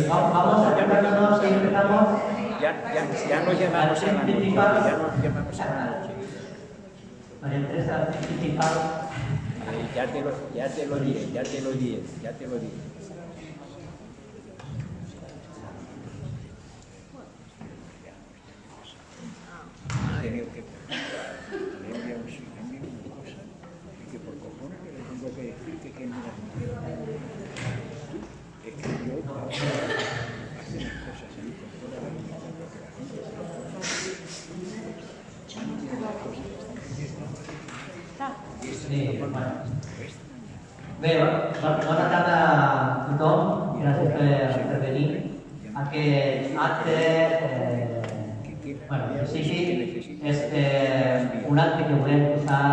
Vamos a prepararnos y empezamos. Ya no llamamos a la noche, ya no llamamos a la noche. María Teresa, principal. Ya te lo diré. Tengo que le envía una cosa y que por cojones que le tengo que decir que no es que yo hace las cosas en contra de la Sí, bueno. Bé, bona tarda a tothom, gràcies per venir. Aquest acte, en principi, és un acte que volem posar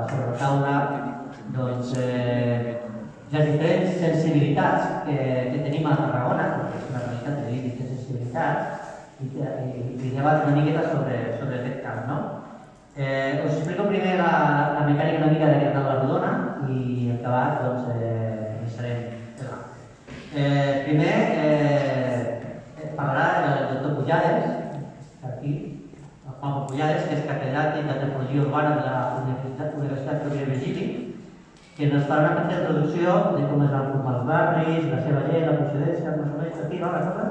sobre la taula les diferents sensibilitats que tenim a Tarragona, perquè és una realitat de diferents sensibilitats, i debatre una miqueta sobre aquest camp, no? Us explico primer la mecànica una mica d'aquest de la rodona i el acabat iniciarem. Primer parlarà el doctor Pujades, aquí, el Juanjo Pujades, que és catedràtic d'antropologia urbana de la Universitat Rovira i Virgili, que ens farà una petita introducció de com es van formar els barris, la seva llei, la procedència, més o menys aquí, no, la cosa?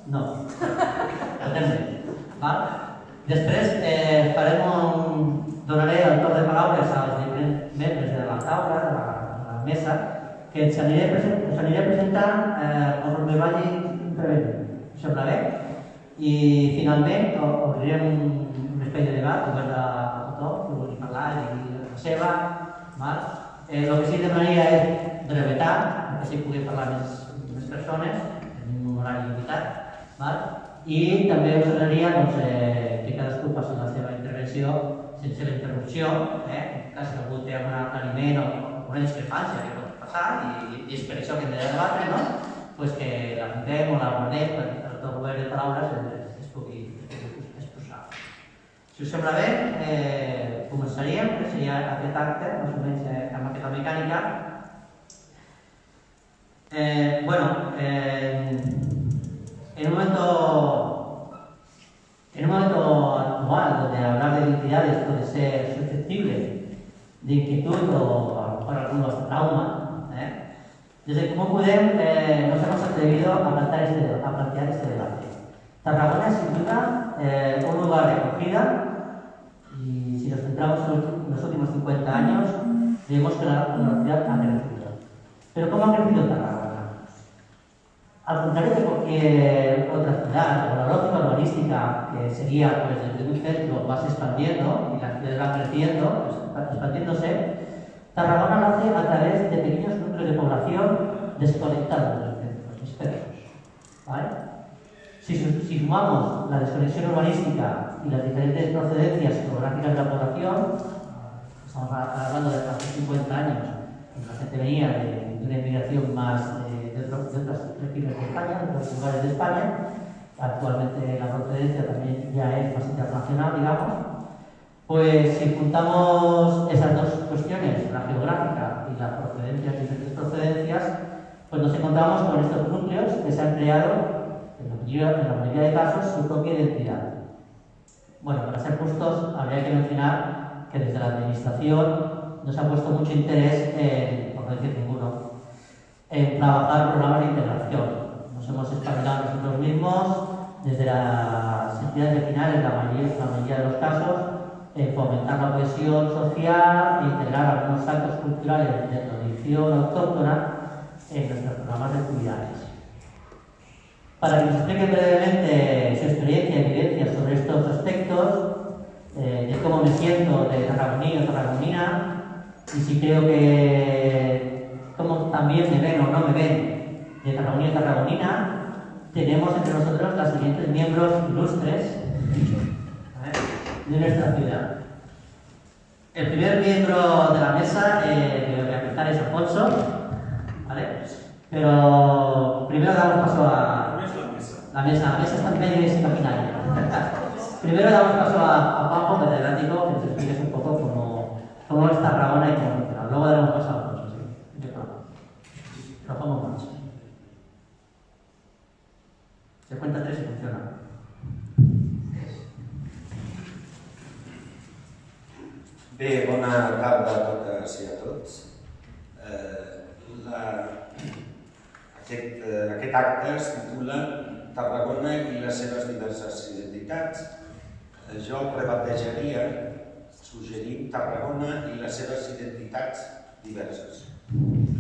No. El temps bé. Després donaré el torn de paraules als diferents membres de la taula, de la mesa, que us aniré presentant conforme vagi intervenint. Us sembla bé? I finalment obrirem un espai de debat obert a tothom, que vulgui parlar i dir la seva. El que sí que demanaria és brevetat, perquè així pugui parlar més persones, tenim un horari limitat, i també us demanaria que cadascú faci la seva intervenció sense la interrupció, en cas que algú té algun aclariment o alguna discrepància que pot passar, i és per això que hem de debatre, que l'apuntem o la guardem per el govern de paraules es pugui exposar. Si us sembla bé, començaríem, que seria aquest acte, més o menys amb aquesta mecànica. En un momento actual, donde hablar de identidades puede ser susceptible de inquietud o a lo mejor algunos traumas, desde Comú Podem nos hemos atrevido a plantear este debate. Tarragona es sin duda un lugar de acogida y si nos centramos en los últimos 50 años, vemos que la ciudad ha crecido. Pero ¿cómo ha crecido Tarragona? Al contrario de cualquier otra ciudad, o la lógica urbanística, que sería desde un centro vas expandiendo y las ciudades van creciendo, expandiéndose, Tarragona lo hace a través de pequeños núcleos de población desconectados de los centros, dispersos. Si sumamos la desconexión urbanística y las diferentes procedencias geográficas de la población, estamos hablando de hace 50 años, la gente venía de una inmigración más de otras regiones de España, de otros lugares de España. Actualmente la procedencia también ya es más internacional, digamos. Pues si juntamos esas dos cuestiones, la geográfica y la procedencia, diferentes procedencias, pues nos encontramos con estos núcleos que se han creado, en la mayoría de casos, su propia identidad. Bueno, para ser justos, habría que mencionar que desde la administración nos ha puesto mucho interés, por no decir ninguno, en trabajar programas de integración. Nos hemos espabilado nosotros mismos, desde las entidades vecinales, la mayoría de los casos, en fomentar la cohesión social e integrar algunos actos culturales de tradición autóctona en nuestros programas de actividades. Para que nos expliquen brevemente su experiencia y evidencia sobre estos aspectos, de cómo me siento de tarragonino o tarragonina, y si creo que cómo también me ven o no me ven de tarragonino o tarragonina, tenemos entre nosotros los siguientes miembros ilustres de nuestra ciudad. El primer miembro de la mesa que voy a presentar es Alfonso, ¿vale? Pero primero damos paso a... ¿Cómo es la mesa? La mesa está en medio de ese imaginario. Primero damos paso a Juanjo, catedrático, que nos expliques un poco cómo es Tarragona y cómo funciona. Luego daremos paso a otros, sí. Lo pongo más. Se cuenta 3 y funciona. Bé, bona tarda a totes i a tots. Aquest acte es titula Tarragona i les seves diverses identitats. Jo el rebatejaria suggerint Tarragona i les seves identitats diverses.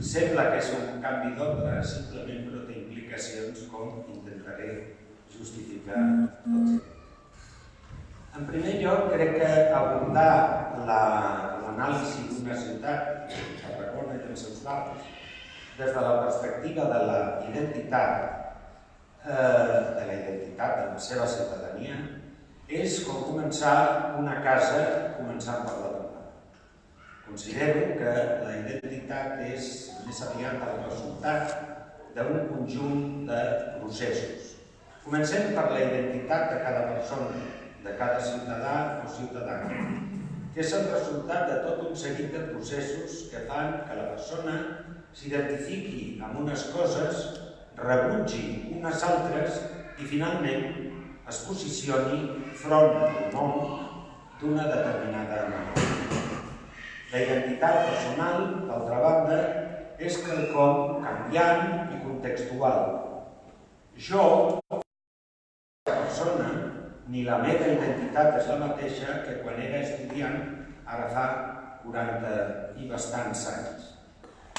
Sembla que és un canvi d'ordre, simplement, però té implicacions com intentaré justificar tots ells. En primer lloc, crec que abordar l'anàlisi d'una ciutat, Tarragona i els seus barris, des de la perspectiva de la identitat de la seva ciutadania, és com començar una casa començant per la teulada. Considero que la identitat és més aviat el resultat d'un conjunt de processos. Comencem per la identitat de cada persona, de cada ciutadà o ciutadana, que és el resultat de tot un seguit de processos que fan que la persona s'identifiqui amb unes coses, rebutgi unes altres i finalment es posicioni front al món d'una determinada manera. La identitat personal, d'altra banda, és quelcom canviant i contextual. Jo, persona, ni la meva identitat és la mateixa que quan era estudiant ara fa 40 i bastants anys.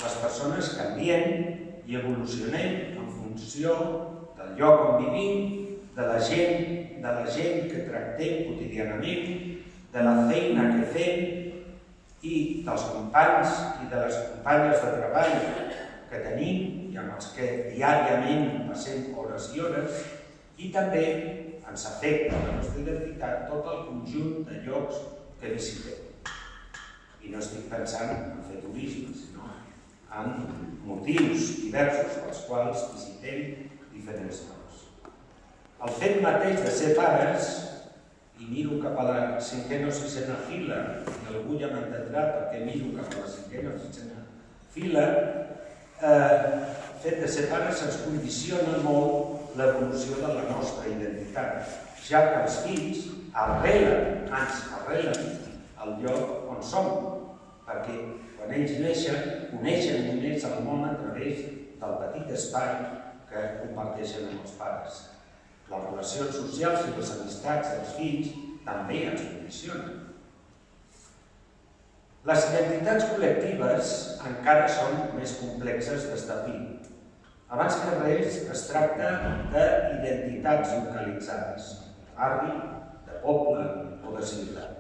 Les persones canviem i evolucionem en funció del lloc on vivim, de la gent que tractem quotidianament, de la feina que fem i dels companys i de les companyes de treball que tenim i amb els que diàriament passem hores i hores, i també ens afecta la nostra identitat tot el conjunt de llocs que visitem. I no estic pensant en fer turisme, sinó en motius diversos pels quals visitem diferents llocs. El fet mateix de ser pares, i miro cap a la cinquena o sisena fila, i algú ja m'entendrà perquè miro cap a la cinquena o sisena fila, el fet de ser pares ens condiciona molt l'evolució de la nostra identitat, ja que els fills arrelen el lloc on som, perquè quan ells neixen, coneixen només el món a través del petit espai que comparteixen amb els pares. Les relacions socials i les amistats dels fills també ens condicionen. Les identitats col·lectives encara són més complexes d'establir. Abans que res, es tracta d'identitats localitzades, de barri, de poble o de ciutat.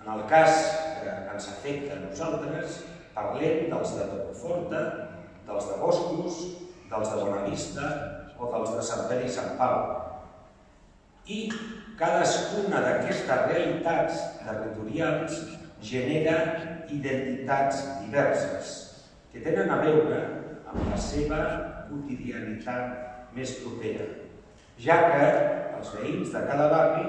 En el cas que ens afecta a nosaltres, parlem dels de Torreforta, dels de Boscos, dels de Bonavista o dels de Sant Pere i Sant Pau. I cadascuna d'aquestes realitats territorials genera identitats diverses que tenen a veure amb la seva quotidianitat més propera, ja que els veïns de cada barri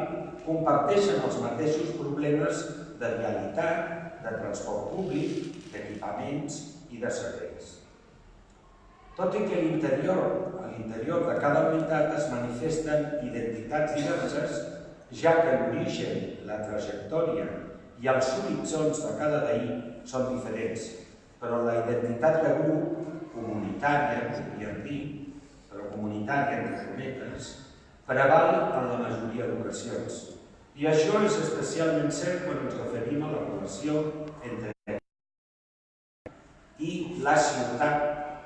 comparteixen els mateixos problemes de vialitat, de transport públic, d'equipaments i de serveis. Tot i que a l'interior de cada unitat es manifesten identitats diverses, ja que l'origen, la trajectòria i els horitzons de cada veí són diferents, però la identitat de grup, comunitària, podríem dir, però comunitària entre cometes, preval en la majoria d'ocasions. I això és especialment cert quan ens referim a la relació entre i la ciutat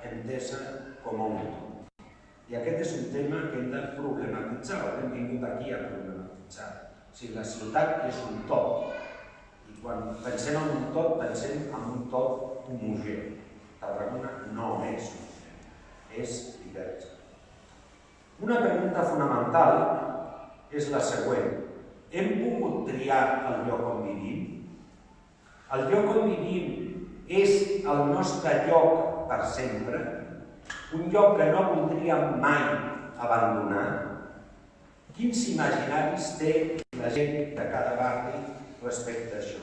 entesa com a un tot. I aquest és un tema que hem de problematitzar, o hem vingut aquí a problematitzar. O sigui, la ciutat és un tot, i quan pensem en un tot, pensem en un tot homogeni. Tarragona no és homogeni, és diversa. Una pregunta fonamental és la següent. Hem pogut triar el lloc on vivim? El lloc on vivim és el nostre lloc per sempre? un lloc que no voldríem mai abandonar. Quins imaginaris té la gent de cada barri respecte a això?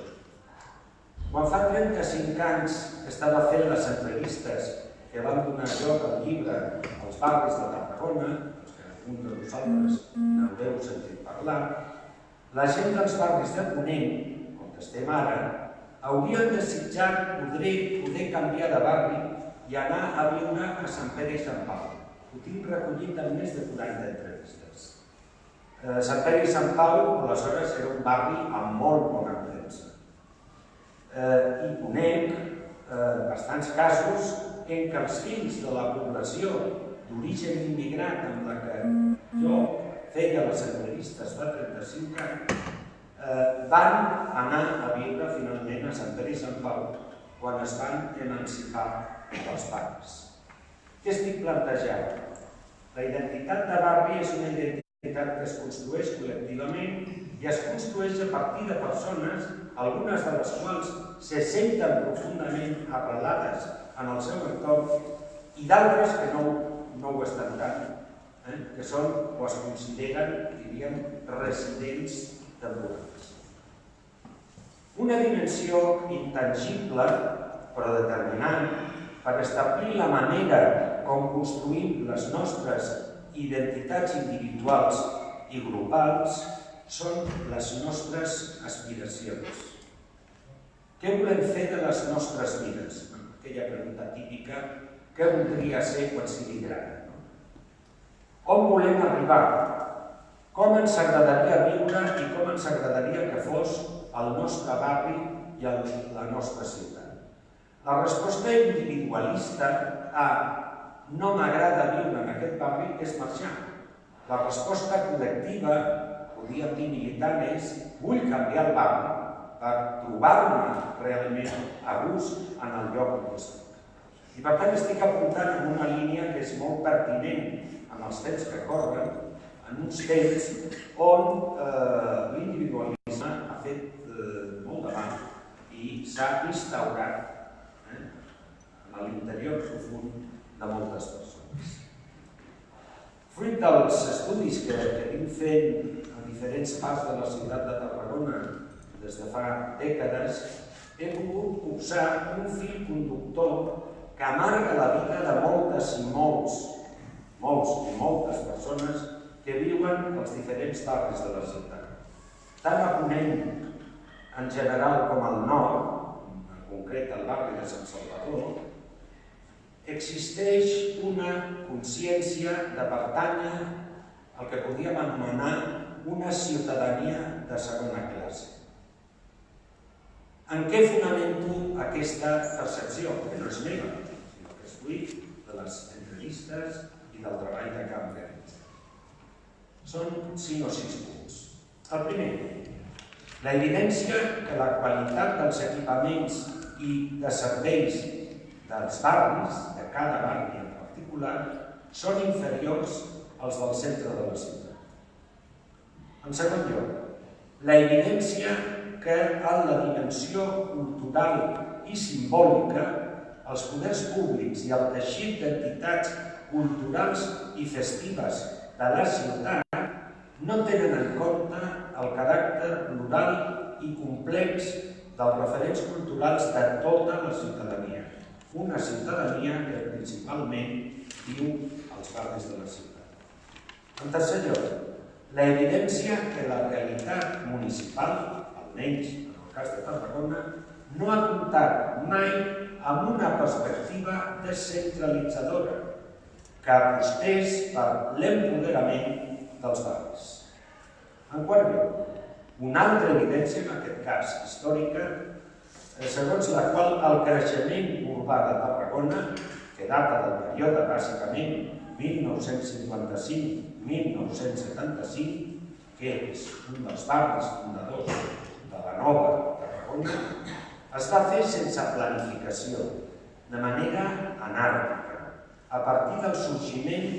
Quan fa 35 anys que estava fent les entrevistes que van donar lloc al llibre als barris de Tarragona, els que algun de vosaltres n'haureu sentit parlar, la gent dels barris de Ponent, on estem ara, haurien desitjat poder canviar de barri i anar a viure a Sant Pere i Sant Pau. Ho tinc recollit en més de 40 entrevistes. Sant Pere i Sant Pau, aleshores, era un barri amb molt bona premsa. I conec bastants casos en què els fills de la població d'origen immigrat amb la que jo feia les entrevistes fa 35 anys, van anar a viure finalment a Sant Pere i Sant Pau quan es van emancipar dels pares. Què estic plantejant? La identitat de barri és una identitat que es construeix col·lectivament i es construeix a partir de persones, algunes de les quals se senten profundament arrelades en el seu entorn i d'altres que no ho estan tant, que són o es consideren, diríem, residents temporals. Una dimensió intangible però determinant per establir la manera com construïm les nostres identitats individuals i grupals són les nostres aspiracions. Què volem fer de les nostres vides? Aquella pregunta típica, què voldria ser quan sigui gran? On volem arribar? Com ens agradaria viure i com ens agradaria que fos el nostre barri i la nostra ciutat? La resposta individualista a no m'agrada viure en aquest barri és marxar. La resposta col·lectiva, podríem dir militant, és vull canviar el barri per trobar-me realment a gust en el lloc on estic. I per tant estic apuntant en una línia que és molt pertinent en els temps que corren, en uns temps on l'individualisme ha fet molt de mal i s'ha instaurat a l'interior profund de moltes persones. Fruit dels estudis que vinc fent a diferents parts de la ciutat de Tarragona des de fa dècades, he pogut copsar un fil conductor que amarga la vida de moltes i moltes persones que viuen als diferents barris de la ciutat. Tant a Ponent, en general, com al nord, en concret al barri de Sant Salvador, existeix una consciència de pertànyer al que podríem anomenar una ciutadania de segona classe. En què fonamento aquesta percepció? Que no és meva, sinó que és fruit de les entrevistes i del treball de camp que realitzo. Són 5 o 6 punts. El primer, la evidència que la qualitat dels equipaments i de serveis dels barris, de cada barri en particular, són inferiors als del centre de la ciutat. En segon lloc, la evidència que en la dimensió cultural i simbòlica els poders públics i el teixit d'entitats culturals i festives de la ciutat no tenen en compte el caràcter plural i complex dels referents culturals de tota la ciutadania. Una ciutadania que principalment viu als barris de la ciutat. En tercer lloc, la evidència que la realitat municipal, almenys en el cas de Tarragona, no ha comptat mai amb una perspectiva descentralitzadora que apostés per l'empoderament dels barris. En quart lloc, una altra evidència, en aquest cas històrica, segons la qual el creixement urbà de Tarragona, que data del període bàsicament 1955-1975, que és un dels barris fundadors de la nova Tarragona, es va fer sense planificació, de manera anàrquica, a partir del sorgiment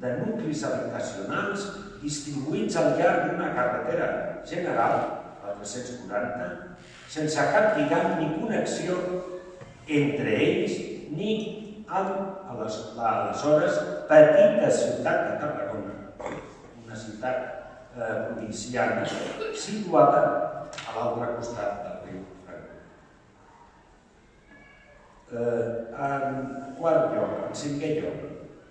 de nuclis habitacionals distribuïts al llarg d'una carretera general, la 340, sense cap lligam ni connexió entre ells ni amb l'aleshores petita ciutat de Tarragona, una ciutat provinciana situada a l'altre costat del riu Francolí. En quart lloc, en cinquè lloc,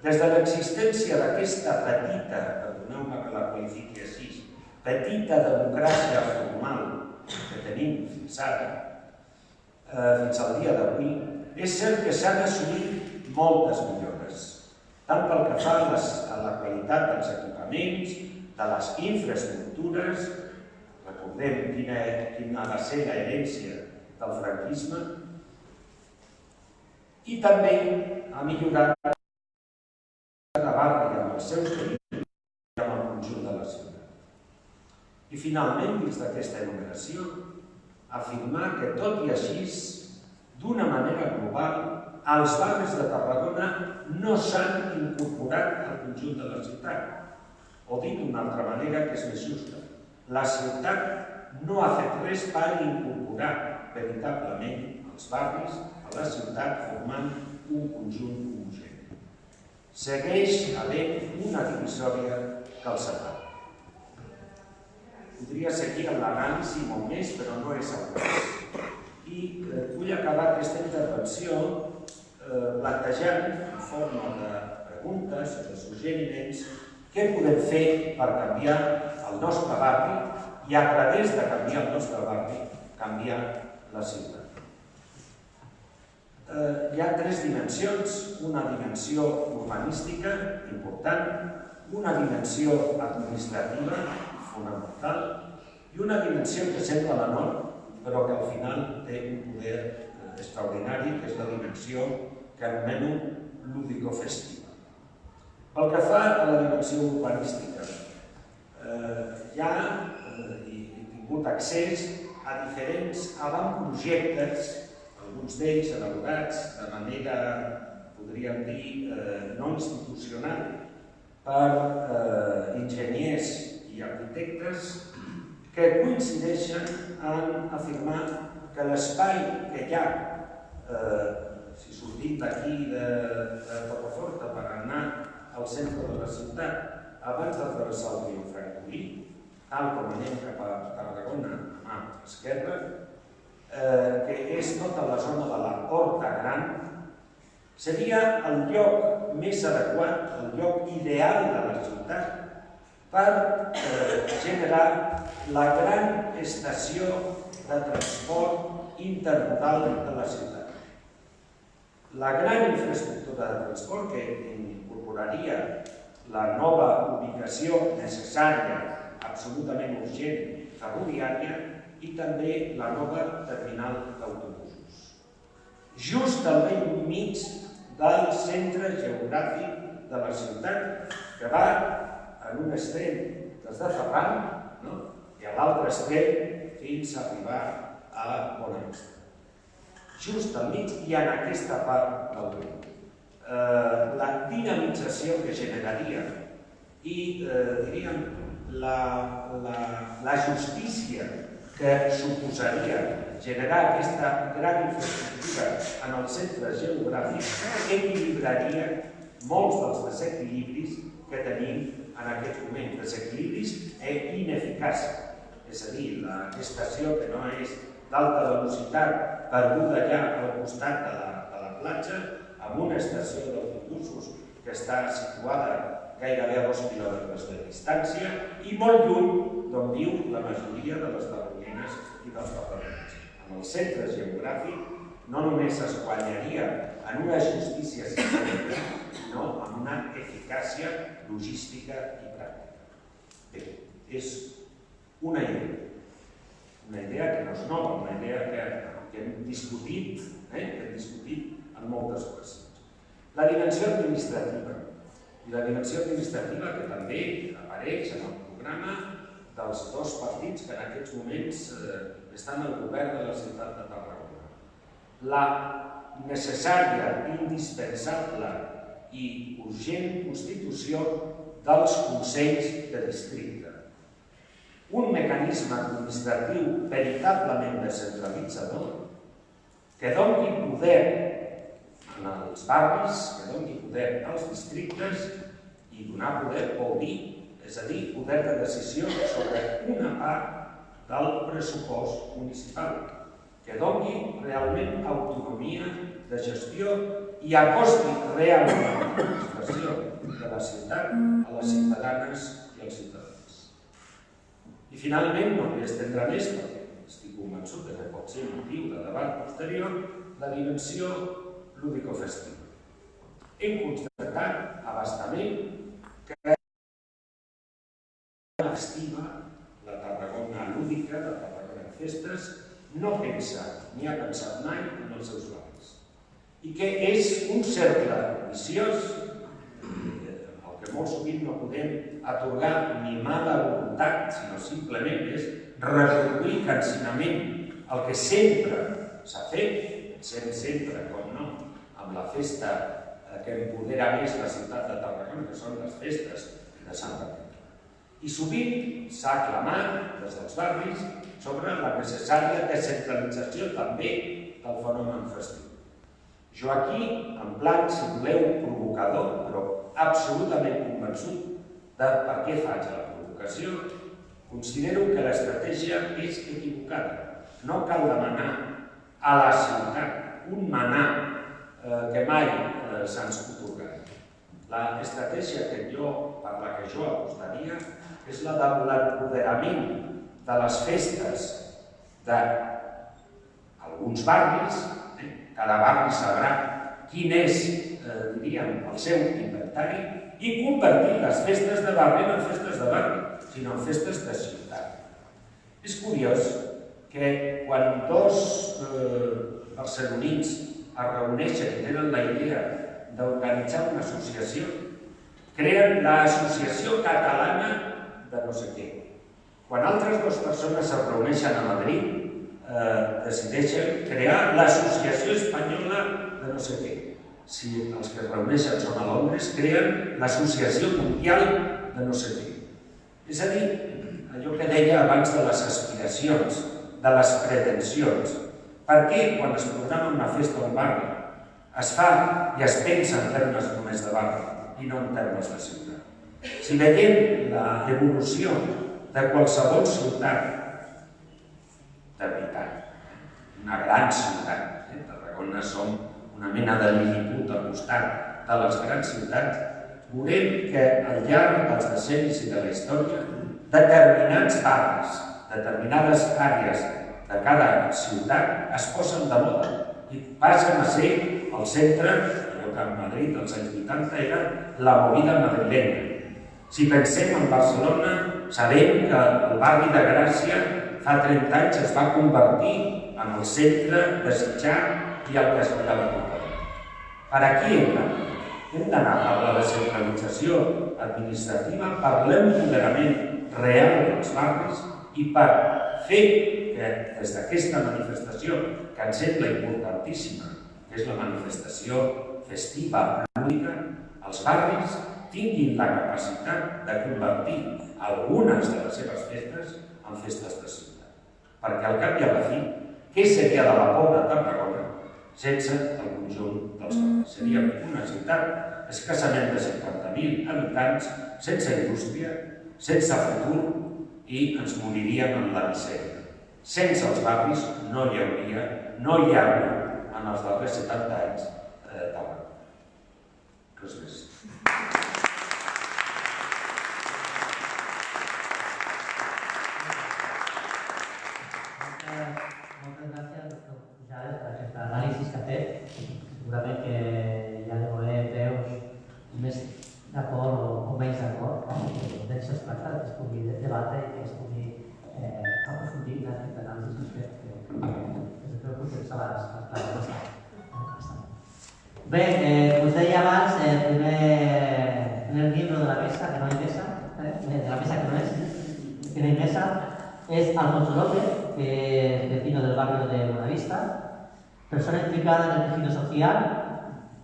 des de l'existència d'aquesta petita, perdoneu-me que la qualifiqui així, petita democràcia formal que tenim fins ara, fins al dia d'avui, és cert que s'han assolit moltes millores, tant pel que fa a la qualitat dels equipaments, de les infraestructures, recordem quina va ser l'herència del franquisme, i també ha millorat cada barri amb els seus veïns i amb el conjunt de la ciutat. I finalment, dins d'aquesta enumeració, afirmar que tot i així, d'una manera global, els barris de Tarragona no s'han incorporat al conjunt de la ciutat. O dit d'una altra manera que és més justa, la ciutat no ha fet res per incorporar veritablement els barris a la ciutat formant un conjunt homogeni. Segueix havent una divisòria que els separa. Podria seguir amb l'anàlisi molt més, però no és el cas. I vull acabar aquesta intervenció plantejant en forma de preguntes o de suggeriments què podem fer per canviar el nostre barri i a través de canviar el nostre barri, canviar la ciutat. Hi ha tres dimensions, una dimensió urbanística important, una dimensió administrativa fonamental i una dimensió que sembla menor, però que al final té un poder extraordinari, que és la dimensió que anomeno lúdico-festiva. Pel que fa a la dimensió urbanística, ja he tingut accés a diferents avantprojectes, alguns d'ells elaborats de manera, podríem dir, no institucional, per enginyers i arquitectes que coincideixen en afirmar que l'espai que hi ha, si sortim d'aquí de Torreforta per anar al centre de la ciutat, abans de travessar el riu Francolí, tal com anem cap a Tarragona, a mà esquerra, que és tota la zona de la Horta Gran, seria el lloc més adequat, el lloc ideal de la ciutat per generar la gran estació de transport intermodal de la ciutat. La gran infraestructura de transport que incorporaria la nova ubicació necessària, absolutament urgent, ferroviària, i també la nova terminal d'autobusos. Just al bell mig del centre geogràfic de la ciutat, que va en un extrem des de Ferran, i a l'altre extrem fins a arribar a Bonamestre. Just al mig i en aquesta part del riu. La dinamització que generaria i, diríem, la justícia que suposaria generar aquesta gran infraestructura en el centre geogràfic equilibraria molts dels desequilibris que tenim en aquest moment, desequilibris ineficàcia. És a dir, l'estació que no és d'alta velocitat perduda allà al costat de la platja, amb una estació d'autobusos que està situada gairebé a 2 quilòmetres de distància i molt lluny d'on viu la majoria de les tarragonines i dels tarragonins. En el centre geogràfic no només es guanyaria en una justícia sistèmica, sinó en una eficàcia logística i pràctica. Bé, és una idea que no és nova, una idea que hem discutit en moltes ocasions. La dimensió administrativa. I la dimensió administrativa que també apareix en el programa dels dos partits que en aquests moments estan al govern de la ciutat de Tarragona. La necessària, indispensable i urgent constitució dels consells de districte. Un mecanisme administratiu veritablement descentralitzador que doni poder a en els barris, que doni poder als districtes, i donar poder vol dir, és a dir, poder de decisió sobre una part del pressupost municipal, que doni realment autonomia de gestió i acosti realment l'administració de la ciutat a les ciutadanes i als ciutadans. I finalment, no vull estendre més, perquè estic convençut que pot ser motiu de debat posterior, la dimensió lúdico-festiva. Hem constatat a bastament que la festiva, la Tarragona lúdica, la Tarragona de festes, no pensa ni ha pensat mai en els seus barris. I que és un cercle viciós, el que molt sovint no podem atorgar ni mala voluntat, sinó simplement és reproduir cansinament el que sempre s'ha fet, sempre, com no, amb la festa que empodera més la ciutat de Tarragona, que són les festes de Sant Martí. I sovint s'ha aclamat des dels barris sobre la necessària descentralització també del fenomen festiu. Jo aquí, en plan, si voleu, provocador, però absolutament convençut de per què faig la provocació, considero que l'estratègia és equivocada. No cal demanar a la ciutat un manar que mai se'ns atorgarà. L'estratègia per la que jo apostaria és la de l'empoderament de les festes d'alguns barris. Cada barri sabrà quin és, diríem, el seu inventari, i convertir les festes de barri no en festes de barri, sinó en festes de ciutat. És curiós que quan dos barcelonins es reuneixen i tenen la idea d'organitzar una associació, creen l'Associació Catalana de no sé què. Quan altres dues persones es reuneixen a Madrid, decideixen crear l'Associació Espanyola de no sé què. Si els que es reuneixen són a Londres, creen l'Associació Mundial de no sé què. És a dir, allò que deia abans de les aspiracions, de les pretensions. Per què quan es programa una festa a un barri es fa i es pensa en termes només de barri i no en termes de ciutat? Si veiem l'evolució de qualsevol ciutat de veritat, una gran ciutat, Tarragona som una mena de liliput al costat de les grans ciutats, veurem que al llarg dels decennis i de la història determinats barris, determinades àrees de cada ciutat es posen de moda i passen a ser el centre, allò que a Madrid als anys 80 era la movida madrilenya. Si pensem en Barcelona, sabem que el barri de Gràcia fa 30 anys es va convertir en el centre desitjat i el que es mirava tothom. Per aquí hem d'anar. Hem d'anar per la descentralització administrativa, per l'empoderament real dels barris i per fer que des d'aquesta manifestació, que ens sembla importantíssima, que és la manifestació festiva lúdica, els barris tinguin la capacitat de convertir algunes de les seves festes en festes de ciutat. Perquè al cap i a la fi, què seria de la pobra Tarragona sense el conjunt dels barris? Seria una ciutat escassament de 50.000 habitants, sense indústria, sense futur, i ens moriríem en la misèria. Sense els barris no hi hauria, no hi ha en els darrers 70 anys Tarragona. Res més. Moltes gràcies, doctor Pujades, per aquest anàlisi que ha fet. Segurament que ja li veuré veus més d'acord o menys d'acord. D'això es tracta, que es pugui debatre i que es pugui aprofundir en aquest anàlisi que des del meu punt de vista l'ha bastant. Bé, us deia abans, el primer miembro de la mesa, que no hay mesa, de la mesa que no es, que no hay mesa, es Alfonso López, que es vecino del barrio de Buenavista, persona implicada en el tejido social,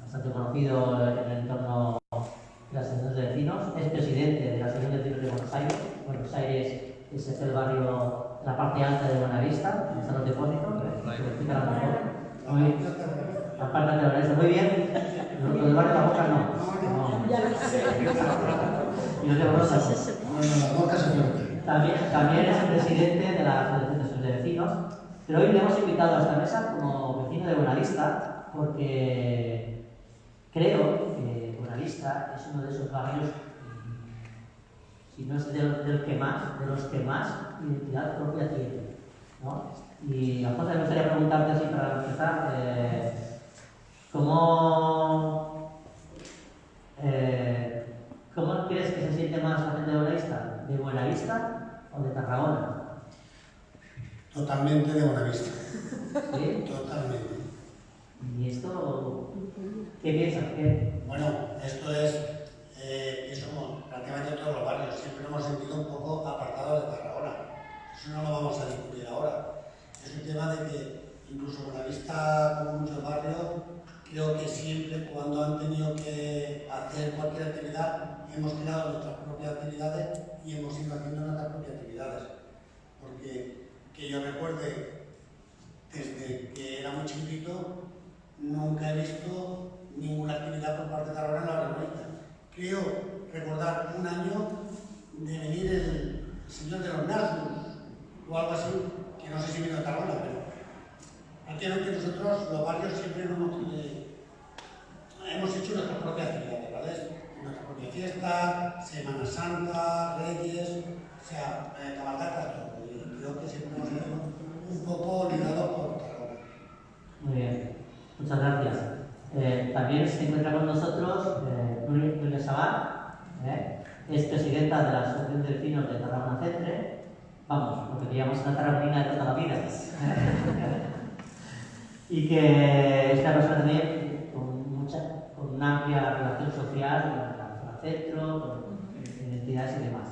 bastante conocido en el entorno de las asociaciones de vecinos, es presidente de la Asociación de Vecinos de Buenos Aires. Buenos Aires es el barrio, la parte alta de Buenavista, están los depósitos, que lo explicarán mejor. Aparte de Lorenzo, muy bien. Lo del barrio de la Boca no. Y los de Borrosa no. También es el presidente de la Asociación de Vecinos, pero hoy le hemos invitado a esta mesa como vecino de Buenavista porque creo que Buenavista es uno de esos barrios, si no es del que más, de los que más identidad propia tiene, ¿no? Y Alfonso, me gustaría preguntarte así para empezar, ¿cómo crees que se siente más la gente de Buenavista? ¿De Buenavista o de Tarragona? Totalmente de Buenavista. ¿Sí? Totalmente. ¿Y esto qué piensas? ¿Qué? Bueno, esto es que somos prácticamente todos los barrios. Siempre nos hemos sentido un poco apartados de Tarragona. Eso no lo vamos a descubrir ahora. Es un tema de que incluso Buenavista, como muchos barrios, creo que siempre cuando han tenido que hacer cualquier actividad, hemos creado nuestras propias actividades y hemos ido haciendo nuestras propias actividades. Porque que yo recuerde, desde que era muy chiquitito, nunca he visto ninguna actividad por parte de Tarragona en la Buenavista. Creo recordar un año de venir el señor de los Nazgûl o algo así, que no sé si vino de Tarragona, pero prácticamente nosotros, los barrios, siempre hemos hecho nuestras propias actividades, ¿vale? Nuestra propia fiesta, Semana Santa, Reyes, o sea, cabalgatas, todo. Y creo que siempre hemos sido un poco olvidados por Tarragona. Muy bien, muchas gracias. También se encuentra con nosotros Núria Sabat, es presidenta de la Asociación de Vecinos de Tarragona Centre. Vamos, lo que diríamos una tarragonina de toda la vida. Y que es una persona también con una amplia relación social con la centro, con identidades y demás.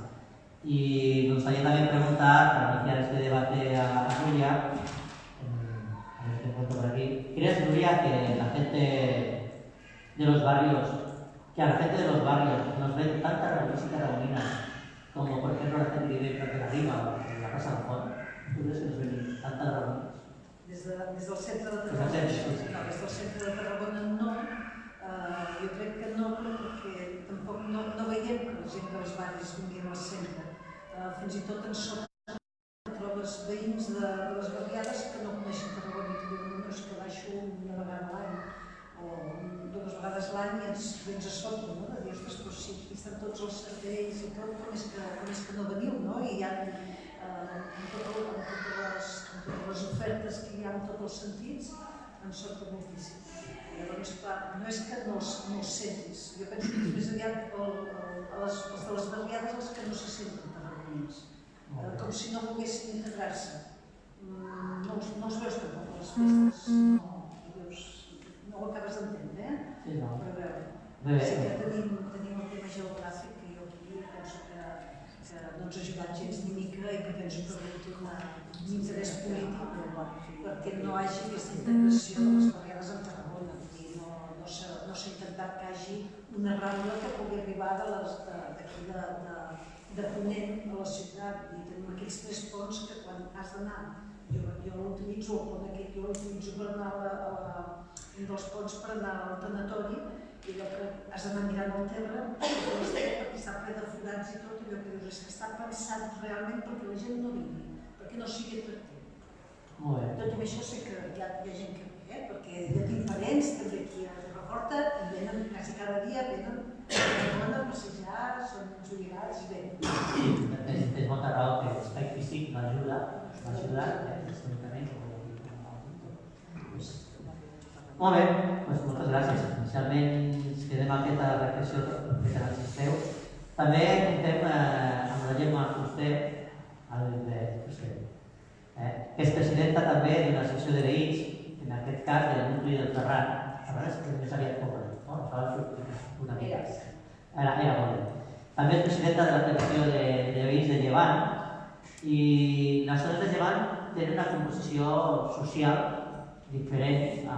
Y me gustaría también preguntar, para iniciar este debate a Núria, a ver qué encuentro por aquí. ¿Crees, Núria, que la gente de los barrios, nos ve tan tarragonistas y tarragoninas como, por ejemplo, la gente que vive en Plaza de la Riba o en la Casa Alfón? ¿Tú crees que nos ven tan tarragonistas? Des del centre de Des del centre, sí. No, des del centre de Tarragona no. Jo crec que no, perquè tampoc no veiem que la gent dels barris vinguin al centre. Fins i tot en sota trobes veïns de les barriades que no coneixen Tarragona i que diuen no, és que baixo una vegada a l'any o dues vegades l'any i ens vens a sota, no? De dir, ostres, però sí, aquí estan tots els serveis i tot, com és que no veniu, no? I hi ha amb totes les ofertes que hi ha en tots els sentits, em sobta moltíssim. Llavors, clar, no és que no els sentis. Jo penso que és més aviat els de les barriades els que no se senten tarragonins, com si no volguessin integrar-se. No els veus tampoc a les festes, no ho acabes d'entendre, Sí, no. però a veure, sí que tenim el tema geogràfic que jo aquí penso que no ens ha ajudat gens ni mica i que penso que ha hagut un interès polític perquè no hi hagi aquesta integració de les barriades en Tarragona. No s'ha intentat que hi hagi una rambla que pugui arribar d'aquí de Ponent a la ciutat. I tenim aquells 3 ponts que quan has d'anar, jo l'utilitzo, el pont aquest, jo l'utilitzo per anar un dels ponts per anar al tanatori i allò que has d'anar mirant el Tebre perquè està ple de forats i tot, allò que dius és que està pensat realment perquè la gent no vingui, perquè no sigui atractiu. Molt bé. Tot i això sé que hi ha gent que ve, perquè hi ha parents també aquí a Porta i venen quasi cada dia, venen a passejar, són jubilats i venen. Sí, tens molta raó que l'espai físic va ajudar, històricament. Molt bé, doncs moltes gràcies. Inicialment ens quedem amb aquesta reflexió que ens feu. També comptem amb la Gemma Fuster, que és presidenta també d'una associació de veïns, en aquest cas del nucli del Ferran. És més aviat pobre, no? Una mica. Era molt bé. També és presidenta de la Federació de Veïns de Llevant i les zones de Llevant tenen una composició social diferent a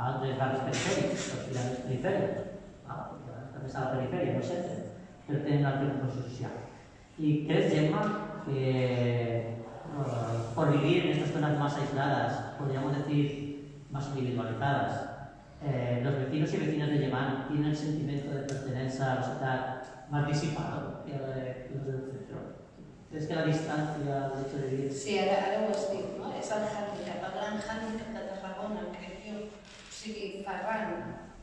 altres barris perifèrics, els barris perifèrics. També està a la perifèria, no sempre, però tenen una altra composició social. I creus, Gemma, que por vivir en estas zonas más aisladas, podríamos decir más individualizadas, los vecinos y vecinas de Llevant tienen el sentimiento de pertenencia a la ciudad más disipado que los del centro. ¿Crees que la distancia, el hecho de vivir... Sí, ara ho has dit, no? És el hàndicap, el gran hàndicap de Tarragona, crec jo. O sigui, Ferran,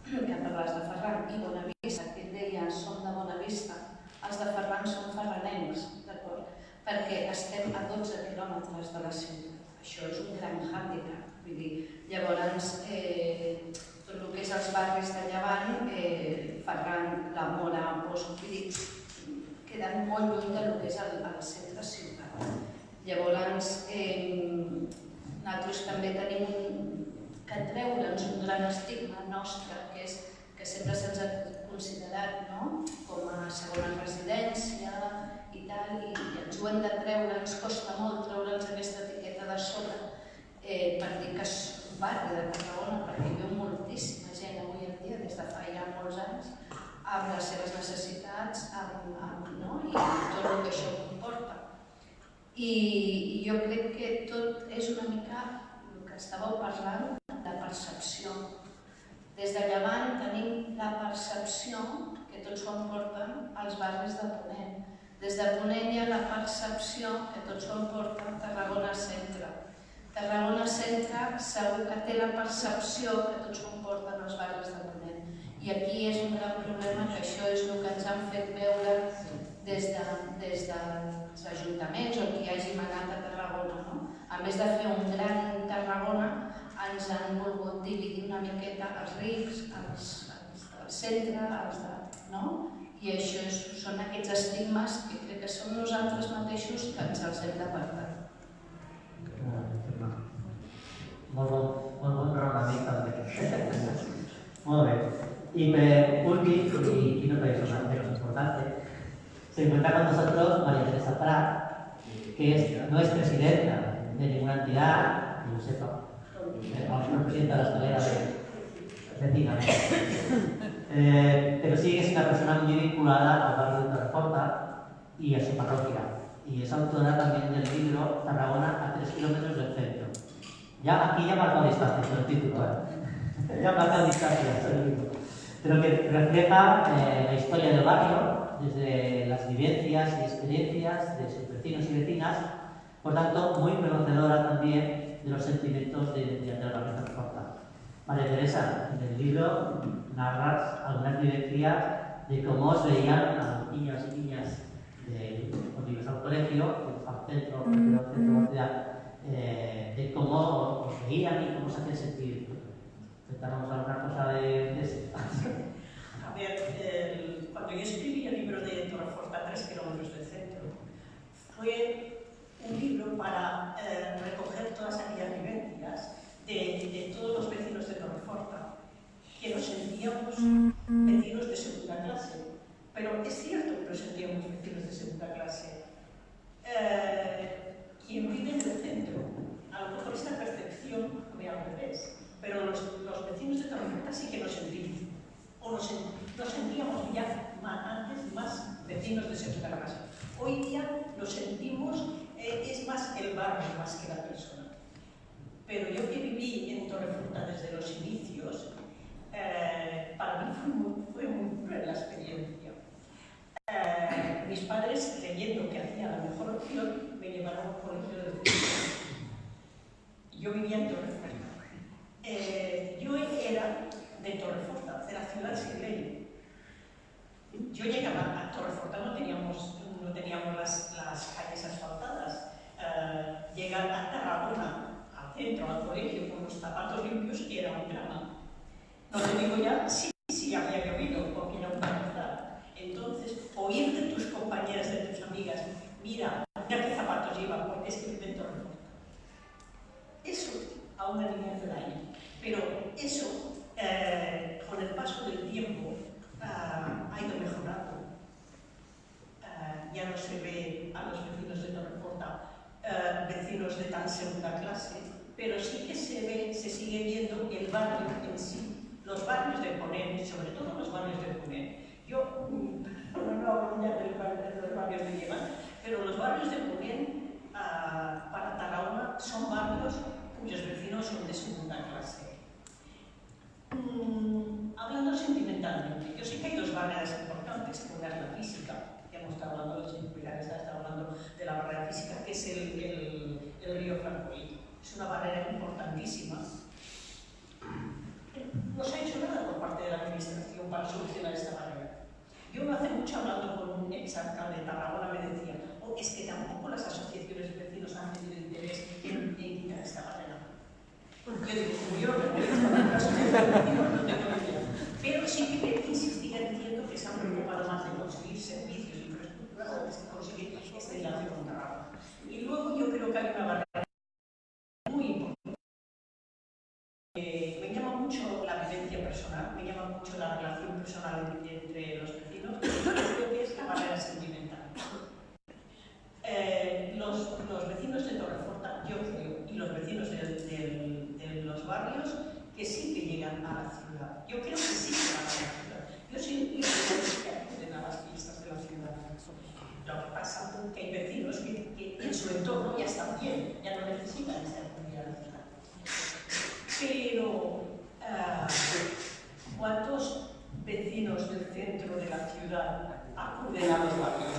que parlaves de Ferran, i Bonavista, que ell deia, som de Bonavista, els de Ferran són ferranencs, d'acord? Perquè estem a 12 quilòmetres de la ciutat. Això és un gran hàndicap. Vull dir, llavors, tot el que és els barris de Llevant, Ferran, la Mora, vull dir, queden molt lluny del que és el centre ciutat. Llavors, nosaltres també tenim que treure'ns un gran estigma nostre, que és que sempre se'ns ha considerat com a segona residència i tal, i ens ho hem de treure, ens costa molt treure'ns aquesta etiqueta de sobre per dir que és un barri de Tarragona, perquè hi veu moltíssima gent avui en dia, des de fa ja molts anys, amb les seves necessitats i tot el que això comporta. I jo crec que tot és una mica el que estàveu parlant, de percepció. Des de Llevant tenim la percepció que tot s'ho emporten els barris de Ponent. Des de Ponent hi ha la percepció que tot s'ho emporta Tarragona Centre. Tarragona Centre segur que té la percepció que tot s'ho emporten els barris de Ponent. I aquí és un gran problema, que això és el que ens han fet veure des dels ajuntaments o qui hagi manat a Tarragona. A més de fer un gran Tarragona, ens han volgut dividir una miqueta els rics, els del centre, els de... I això són aquests estigmes que crec que som nosaltres mateixos que ens els hem d'apartar. Molt bon raonament també. Molt bé. Y Ulvi, y no podéis sonar menos importante, se encuentra con nosotros María Teresa Prat, que no es presidenta de ninguna entidad, no sé, no presidenta de la escalera pero sí es una persona muy vinculada al barrio de Torreforta y a su parroquia. Y es autora también del libro Tarragona a 3 kilómetros del centro. Aquí ya marcó distancia, el título. Ya marca distancia el libro. Pero que refleja la historia del barrio desde las vivencias y experiencias de sus vecinos y vecinas, por tanto, muy conocedora también de los sentimientos de identidad del barrio de Torreforta. María Teresa, en el libro narras algunas vivencias de cómo os veían a los niños y niñas cuando ibas al colegio, al centro de la ciudad, de cómo os veían y cómo se hacían sentir. Cuéntanos alguna cosa de eso. A ver, cuando yo escribí el libro de Torreforta, 3 kilómetros del centro, fue un libro para recoger todas aquellas vivencias de todos los vecinos de Torreforta, que nos sentíamos vecinos de segunda clase. Pero es cierto que nos sentíamos vecinos de segunda clase. Quien vive en el centro, a lo mejor esta percepción ve al revés. Pero los vecinos de Torreforta sí que nos sentimos, o nos sentíamos ya antes más vecinos de segunda clase. Hoy día nos sentimos, es más el barrio más que la persona. Pero yo que viví en Torreforta desde los inicios, para mí fue muy cruel la experiencia. Mis padres, creyendo que hacía la mejor opción, me llevaron a un colegio de vecinos. Yo vivía en Torreforta. Yo era de Torreforta, de la ciudad sin ley. Yo llegaba a Torreforta, no teníamos las calles asfaltadas. Llegar a Tarragona, al centro, al colegio, con los zapatos limpios, era un drama. No te digo ya si había llovido, porque era una verdad. Entonces, oír de tus compañeras, de tus amigas, mira qué zapatos llevan, porque es que vive en Torreforta. Eso a una niña del año. Pero eso, con el paso del tiempo, ha ido mejorando. Ya no se ve a los vecinos de Torreforta vecinos de tan segunda clase, pero sí que se sigue viendo el barrio en sí, los barrios de Ponent, sobre todo los barrios de Ponent. Yo no hablo ya de los barrios de Llevant, pero los barrios de Ponent para Tarragona son barrios cuyos vecinos son de segunda clase. es una barrera importantísima. No se ha hecho nada por parte de la administración para solucionar esta barrera. Yo no hace mucho, hablando con un exalcalde de Tarragona, me decía, es que tampoco las asociaciones de vecinos han tenido interés en quitar esta barrera. Yo digo, como yo no me voy a las asociaciones de vecinos, no tengo idea. Pero sí que insistía diciendo que se han preocupado más de conseguir servicios e infraestructura o de conseguir este enlace con Tarragona. Y luego yo creo que hay una barrera muy importante. Me llama mucho la vivencia personal, me llama mucho la relación personal entre los vecinos, creo que es la barrera sentimental. Los vecinos de Torreforta, yo creo, y los vecinos de los barrios, que sí que llegan a la ciudad. Yo creo que sí que llegan a la ciudad. Yo sí creo que acuden a las fiestas de la ciudad. Lo que pasa es que hay vecinos que en su entorno ya están bien, ya no necesitan esa actividad a la ciudad. Pero, ¿cuántos vecinos del centro de la ciudad acuden a los barrios?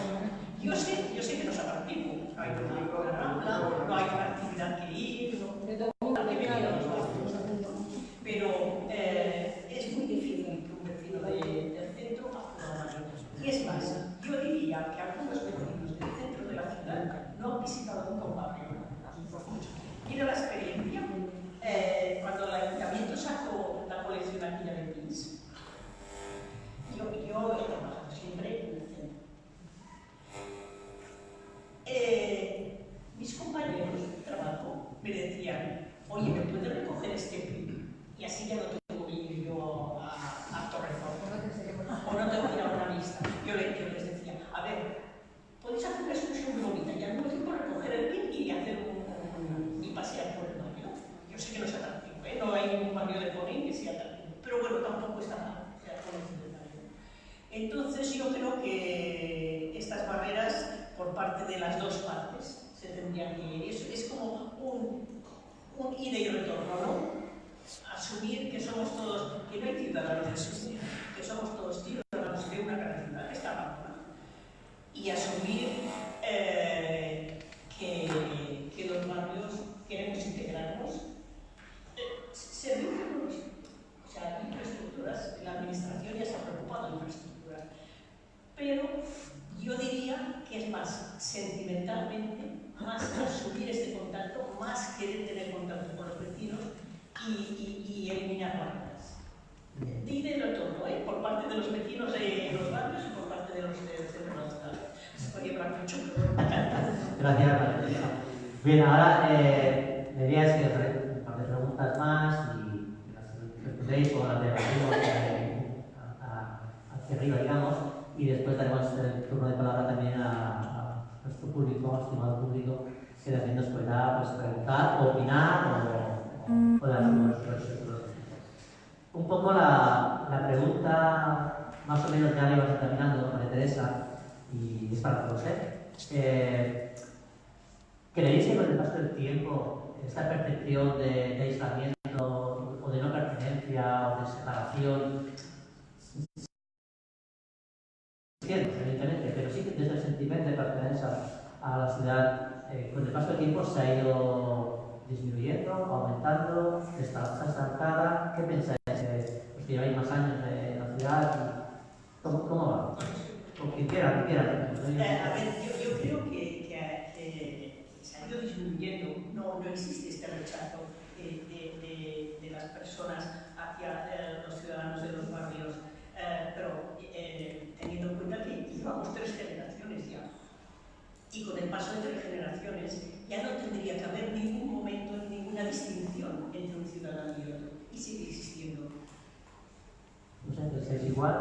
Yo sé que no es atractivo, no hay público de Rambla, no hay una actividad que ir, pero es muy difícil que un vecino del centro acuda a un barrio. Y es más, yo diría que algunos vecinos del centro de la ciudad no han visitado nunca un barrio. Mira la experiencia. Cuando el ayuntamiento sacó la colección aquella de pins, yo he trabajado siempre en el centro. Mis compañeros de trabajo me decían, oye, ¿me puedes recoger este pin? Y así ya no tengo que ir yo a Torreforta. O no tengo que ir a una lista. Yo les decía, a ver, podéis hacer una excursión muy bonita y al mismo tiempo recoger el pin y hacer y pasear por el barrio. Yo sé que no es atractivo, no hay ningún barrio de Corín que sea atractivo, pero bueno, tampoco está mal, Entonces yo creo que estas barreras por parte de las dos partes se tendrían que ir. Es como un ida y retorno, ¿no? Asumir que somos todos, que no hay ciudadanos de Suecia, que somos todos ciudadanos de una gran ciudad que está abandonada. Y asumir que los barrios queremos integrarnos. Servicios, o sea, infraestructuras, la administración ya se ha preocupado de infraestructuras, pero yo diría que es más sentimentalmente, más asumir este contacto, más querer tener contacto con los vecinos y eliminar barreras. De ida y retorno, por parte de los vecinos de los barrios y por parte de los del centro de la ciudad. Se podría hablar mucho, pero Gracias, Valeria. Bien, ahora me voy a hacer un par de preguntas más y las respondéis o las debatimos hacia arriba, digamos, y después daremos el turno de palabra también a nuestro público, estimado público, que también nos pueda pues, preguntar, opinar o dar sus respuestas. Un poco la pregunta, más o menos ya la ibas encaminando, María Teresa, y es para todos, ¿creéis que con el paso del tiempo esta percepción de aislamiento o de no pertenencia o de separación, evidentemente, pero sí que desde el sentimiento de pertenencia a la ciudad, con el paso del tiempo se ha ido disminuyendo, aumentando, está estancada? ¿Qué pensáis? Los que lleváis más años en la ciudad, ¿cómo va? O quien quiera. A ver, yo creo que se ha ido disminuyendo, no existe este rechazo de las personas hacia los ciudadanos de los barrios, pero teniendo en cuenta que llevamos 3 generaciones ya, y con el paso de 3 generaciones ya no tendría que haber ningún momento, ninguna distinción entre un ciudadano y otro, y sigue existiendo. No sé, ¿pensáis igual?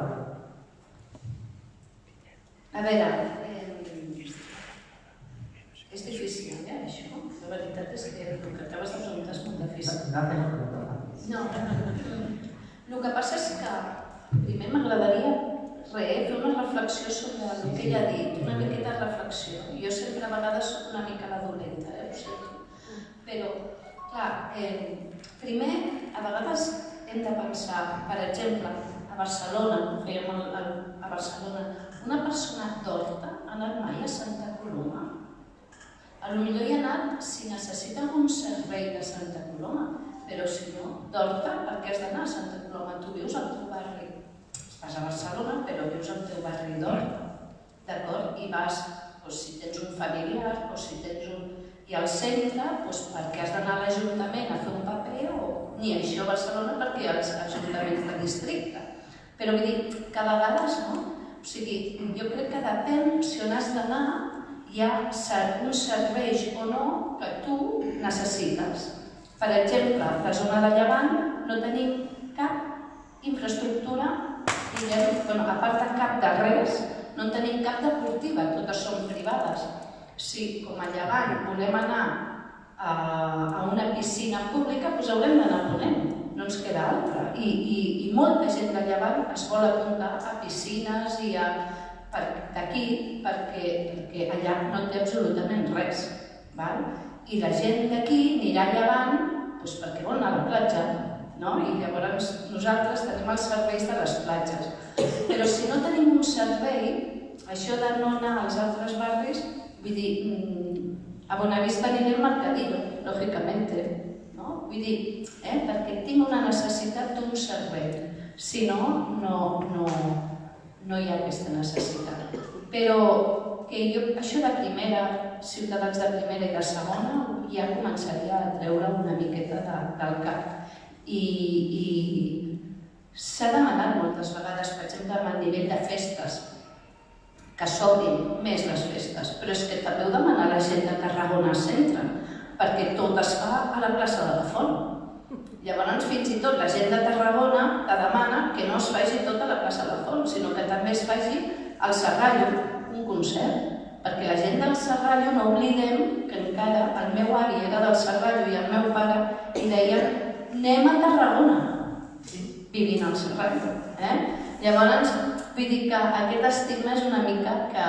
A veure, és difícil, això. La veritat és que el que acabes de preguntar és molt difícil. No. El que passa és que primer m'agradaria fer una reflexió sobre el que ella ha dit, una miqueta de reflexió. Jo sempre a vegades soc una mica la dolenta, ho sento. Però, clar, primer, a vegades hem de pensar, per exemple, a Barcelona, una persona torta ha anat mai a Santa Coloma? Potser hi ha anat si necessita un servei de Santa Coloma, però si no, d'Horta, per què has d'anar a Santa Coloma? Tu vius al teu barri, vas a Barcelona, però vius al teu barri d'Horta, d'acord? I vas, si tens un familiar o si tens un... I al centre, per què has d'anar a l'Ajuntament a fer un paper o ni això a Barcelona perquè hi ha els ajuntaments de districte. Però vull dir que a vegades, no? O sigui, jo crec que depèn si on has d'anar hi ha uns serveis o no que tu necessites. Per exemple, a la zona de Llevant no tenim cap infraestructura, a part de cap de res, no en tenim cap deportiva, totes són privades. Si, com a Llevant, volem anar a una piscina pública, doncs haurem d'anar a Ponent, no ens queda altra. I molta gent de Llevant es vol apuntar a piscines i d'aquí perquè allà no té absolutament res. I la gent d'aquí anirà a Llevant perquè vol anar a la platja. I llavors nosaltres tenim els serveis de les platges. Però si no tenim un servei, això de no anar als altres barris, vull dir, a Bonavista aniré al Mercadillo, lògicament, vull dir, perquè tinc una necessitat d'un servei. Si no, no hi ha aquesta necessitat. Però que jo, això de primera, ciutadans de primera i de segona, ja començaria a treure una miqueta del cap. I s'ha demanat moltes vegades, per exemple, a nivell de festes, que s'obrin més les festes, però és que també ho demana la gent de Tarragona Centre, perquè tot es fa a la plaça de la Font. Llavors, fins i tot la gent de Tarragona te demana que no es faci tot a la plaça de la Font, sinó que també es faci al Serrallo, un concert, perquè la gent del Serrallo no oblidem que encara el meu avi era del Serrallo i el meu pare i deien anem a Tarragona, vivint al Serrallo. Llavors, vull dir que aquest estigma és una mica que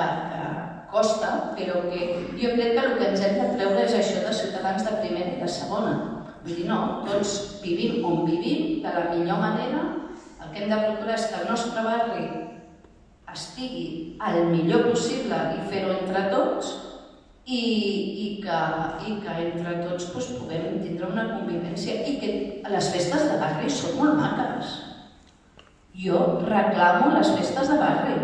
costa, però que jo crec que el que ens hem de treure és això de ciutadans de primera i de segona. Vull dir, no, tots vivim on vivim, de la millor manera. El que hem de procurar és que el nostre barri estigui el millor possible i fer-ho entre tots i que entre tots puguem tindre una convivència i que les festes de barri són molt maques. Jo reclamo les festes de barri,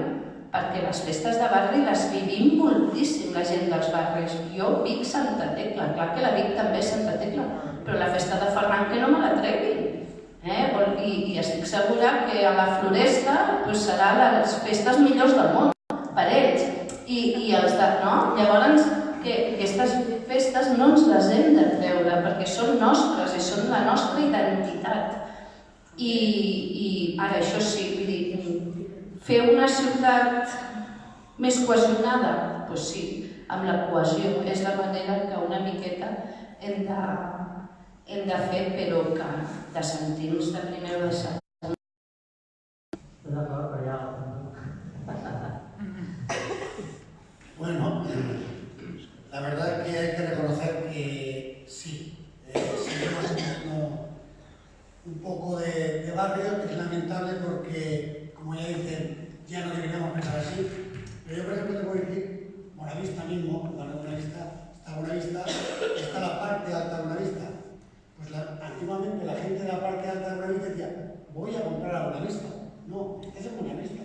perquè les festes de barri les vivim moltíssim, la gent dels barris. Jo vic Santa Tecla, clar que la vic també Santa Tecla, però la festa de Ferran que no me la treguin. I estic segura que a la Floresta serà les festes millors del món, per ells. I els de... Llavors, que aquestes festes no ens les hem de treure, perquè són nostres i són la nostra identitat. I ara, això sí, vull dir, fer una ciutat més cohesionada, doncs sí, amb la cohesió és la manera que una miqueta hem de fer, però que de sentir-nos de primer o de segon. D'acord, però ja... Bueno, la verdad que hay que reconocer que sí, seguimos teniendo un poco de barrio, que es lamentable porque, como ya dicen, ya no deberíamos pensar así. Pero yo, por ejemplo, te voy a decir, Bonavista mismo, está Bonavista, está la parte alta de Bonavista. Pues antiguamente la gente de la parte alta de Bonavista decía, voy a comprar a Bonavista. No, es en Bonavista.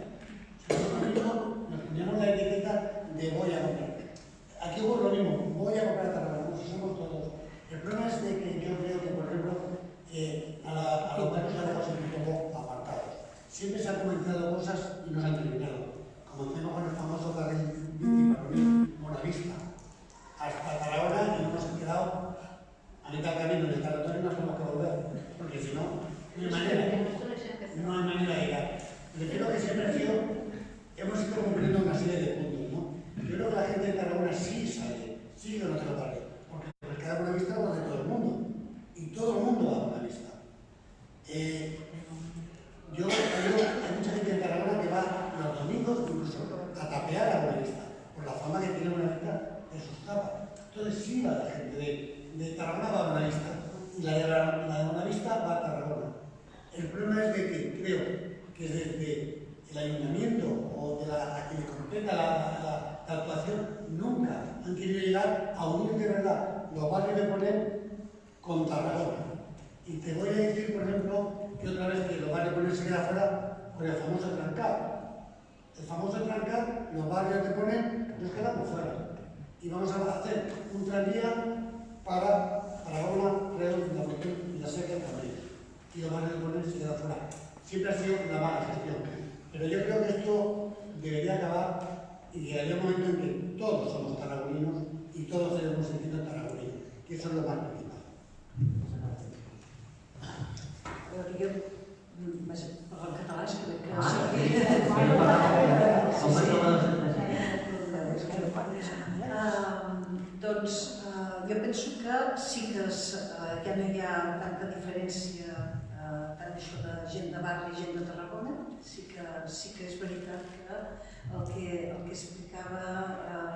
Nosotros mismos nos poníamos la etiqueta de voy a comprar. Aquí hubo lo mismo, voy a comprar a Tarragona, somos todos. El problema es de que yo creo que, por ejemplo, a los barrios se han dejado siempre un poco apartados. Siempre se han comentado cosas y no se han terminado. Comencemos con el famoso carril bici para unir Bonavista hasta Tarragona y nos hemos quedado a mitad camino en el territorio y nos tenemos que volver, porque si no, no hay manera de llegar. Yo creo que siempre hemos ido cumpliendo una serie de puntos, ¿no? Yo creo que la gente de Tarragona sí sale, sí conoce los barrios, porque el mercado de Bonavista lo de todo el mundo, y todo el mundo va a Bonavista. Hay mucha gente en Tarragona que va los domingos incluso a tapear a Bonavista, por la fama que tiene Bonavista de sus tapas. Entonces sí va la gente de Tarragona va a Bonavista, y la de Bonavista va a Tarragona. El problema es de que creo que desde el ayuntamiento o de la que completa de actuación, nunca han querido llegar a unir de verdad los barrios de Ponent con Tarragona. Y te voy a decir, por ejemplo, que otra vez que los barrios de Ponent se quedan fuera por el famoso trancar. El famoso trancar, los barrios de Ponent nos quedamos fuera. Y vamos a hacer un tranvía para Tarragona, Reus, Vilaseca y Cabrera. Y los barrios de Ponent se quedan fuera. Siempre ha sido una mala gestión. Pero yo creo que esto debería acabar y llegaría un momento en que todos somos tarragoninos y todos tenemos sentido tarragonino, que eso es lo más principal. Jo, parlant català, és que... Doncs jo penso que sí que ja no hi ha tanta diferència tant això de gent de barri i gent de Tarragona. Sí que és veritat que el que explicava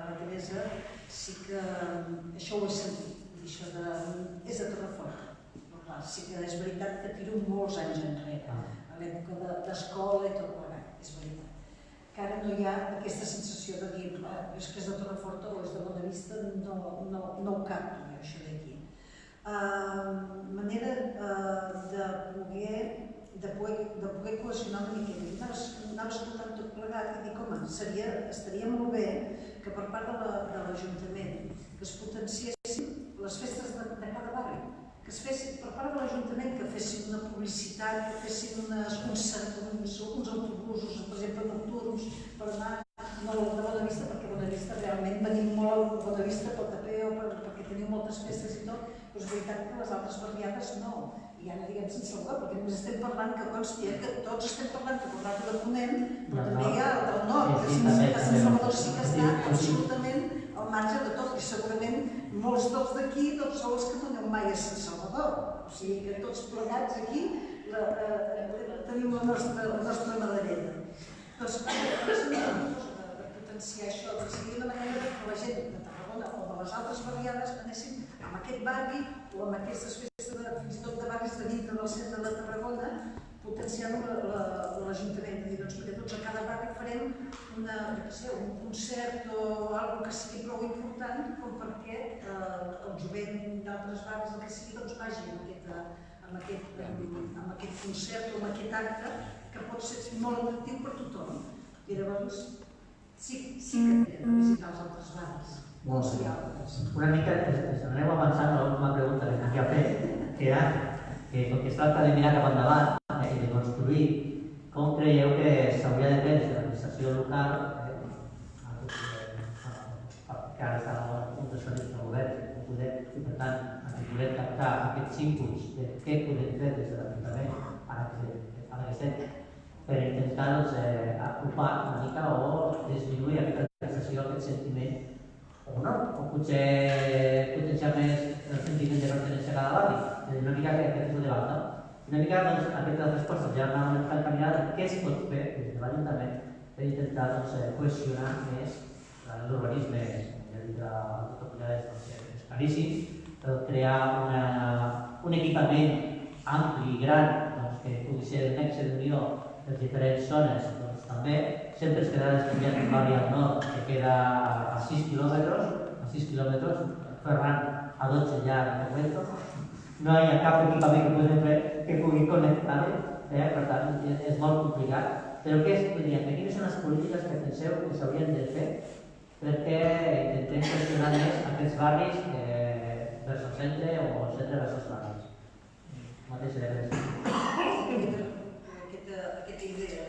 la Teresa, sí que això ho he sentit, això de... és de Torrefort. Sí que és veritat que tiro molts anys enrere, a l'època d'escola i tot plegat, és veritat. Que ara no hi ha aquesta sensació de dir és que és de Torrefort o és de Bonavista, no ho capto, això d'aquí. Manera de poder cohesionar una miqueta. Anava escoltant tot plegat i dic, home, estaria molt bé que per part de l'Ajuntament que es potenciessin les festes de cada barri, que es fessin per part de l'Ajuntament, que fessin una publicitat, que fessin uns autobusos, per exemple, nocturns, per anar no a Bonavista, perquè a Bonavista realment venim molt a Bonavista pel tapeo, perquè teniu moltes festes i tot, però és veritat que les altres barriades no. I ara diguem sense el web, perquè només estem parlant que consti, que tots estem parlant que el barri de Ponent, però també hi ha el del nord, que Sant Salvador sí que està absolutament al marge de tot, i segurament molts dels d'aquí són els que no aneu mai a Sant Salvador. O sigui que tots plegats aquí tenim la nostra medalleta. Doncs de potenciar això, de seguir una manera que la gent de Tarragona o de les altres barriades anessin en aquest barri o en aquestes festes fins i tot de barris de dintre del centre de Tarragona, potenciant l'Ajuntament, de dir, doncs perquè tots a cada barri farem un concert o alguna que sigui prou important com perquè el jovent d'altres barris, el que sigui, doncs vagi amb aquest concert o amb aquest acte que pot ser molt atractiu per tothom. I llavors sí que hem de visitar els altres barris. Una mica aneu avançant a l'última pregunta que m'havia fet, que era que com que es tracta de mirar cap endavant i de construir, com creieu que s'hauria de fer des de l'administració local que ara està a punt de sortir del govern i per tant poder captar aquests inputs de què podem fer des de l'Ajuntament ara que estem per intentar apropar una mica o disminuir aquesta sensació, aquest sentiment o no, o potser potenciar més el sentiment de pertenència a cada barri. Una mica aquest és el debat, no? Una mica aquestes respostes ja anaven encaminades a què es pot fer des de l'Ajuntament per intentar cohesionar més l'urbanisme. Ja dic que és caríssim, però crear un equipament ampli i gran que pugui ser el nexe d'unió de diferents zones, doncs també sempre es quedarà estudiant un barri al nord que queda a 6 quilòmetres, Ferran a 12 ja en el momento. No hi ha cap equipament que podem fer que pugui connectar-ho, per tant és molt complicat. Però quines són les polítiques que penseu que s'haurien de fer perquè intentem gestionar més aquests barris vers el centre o el centre vers els barris? Mateix de res. Aquesta idea,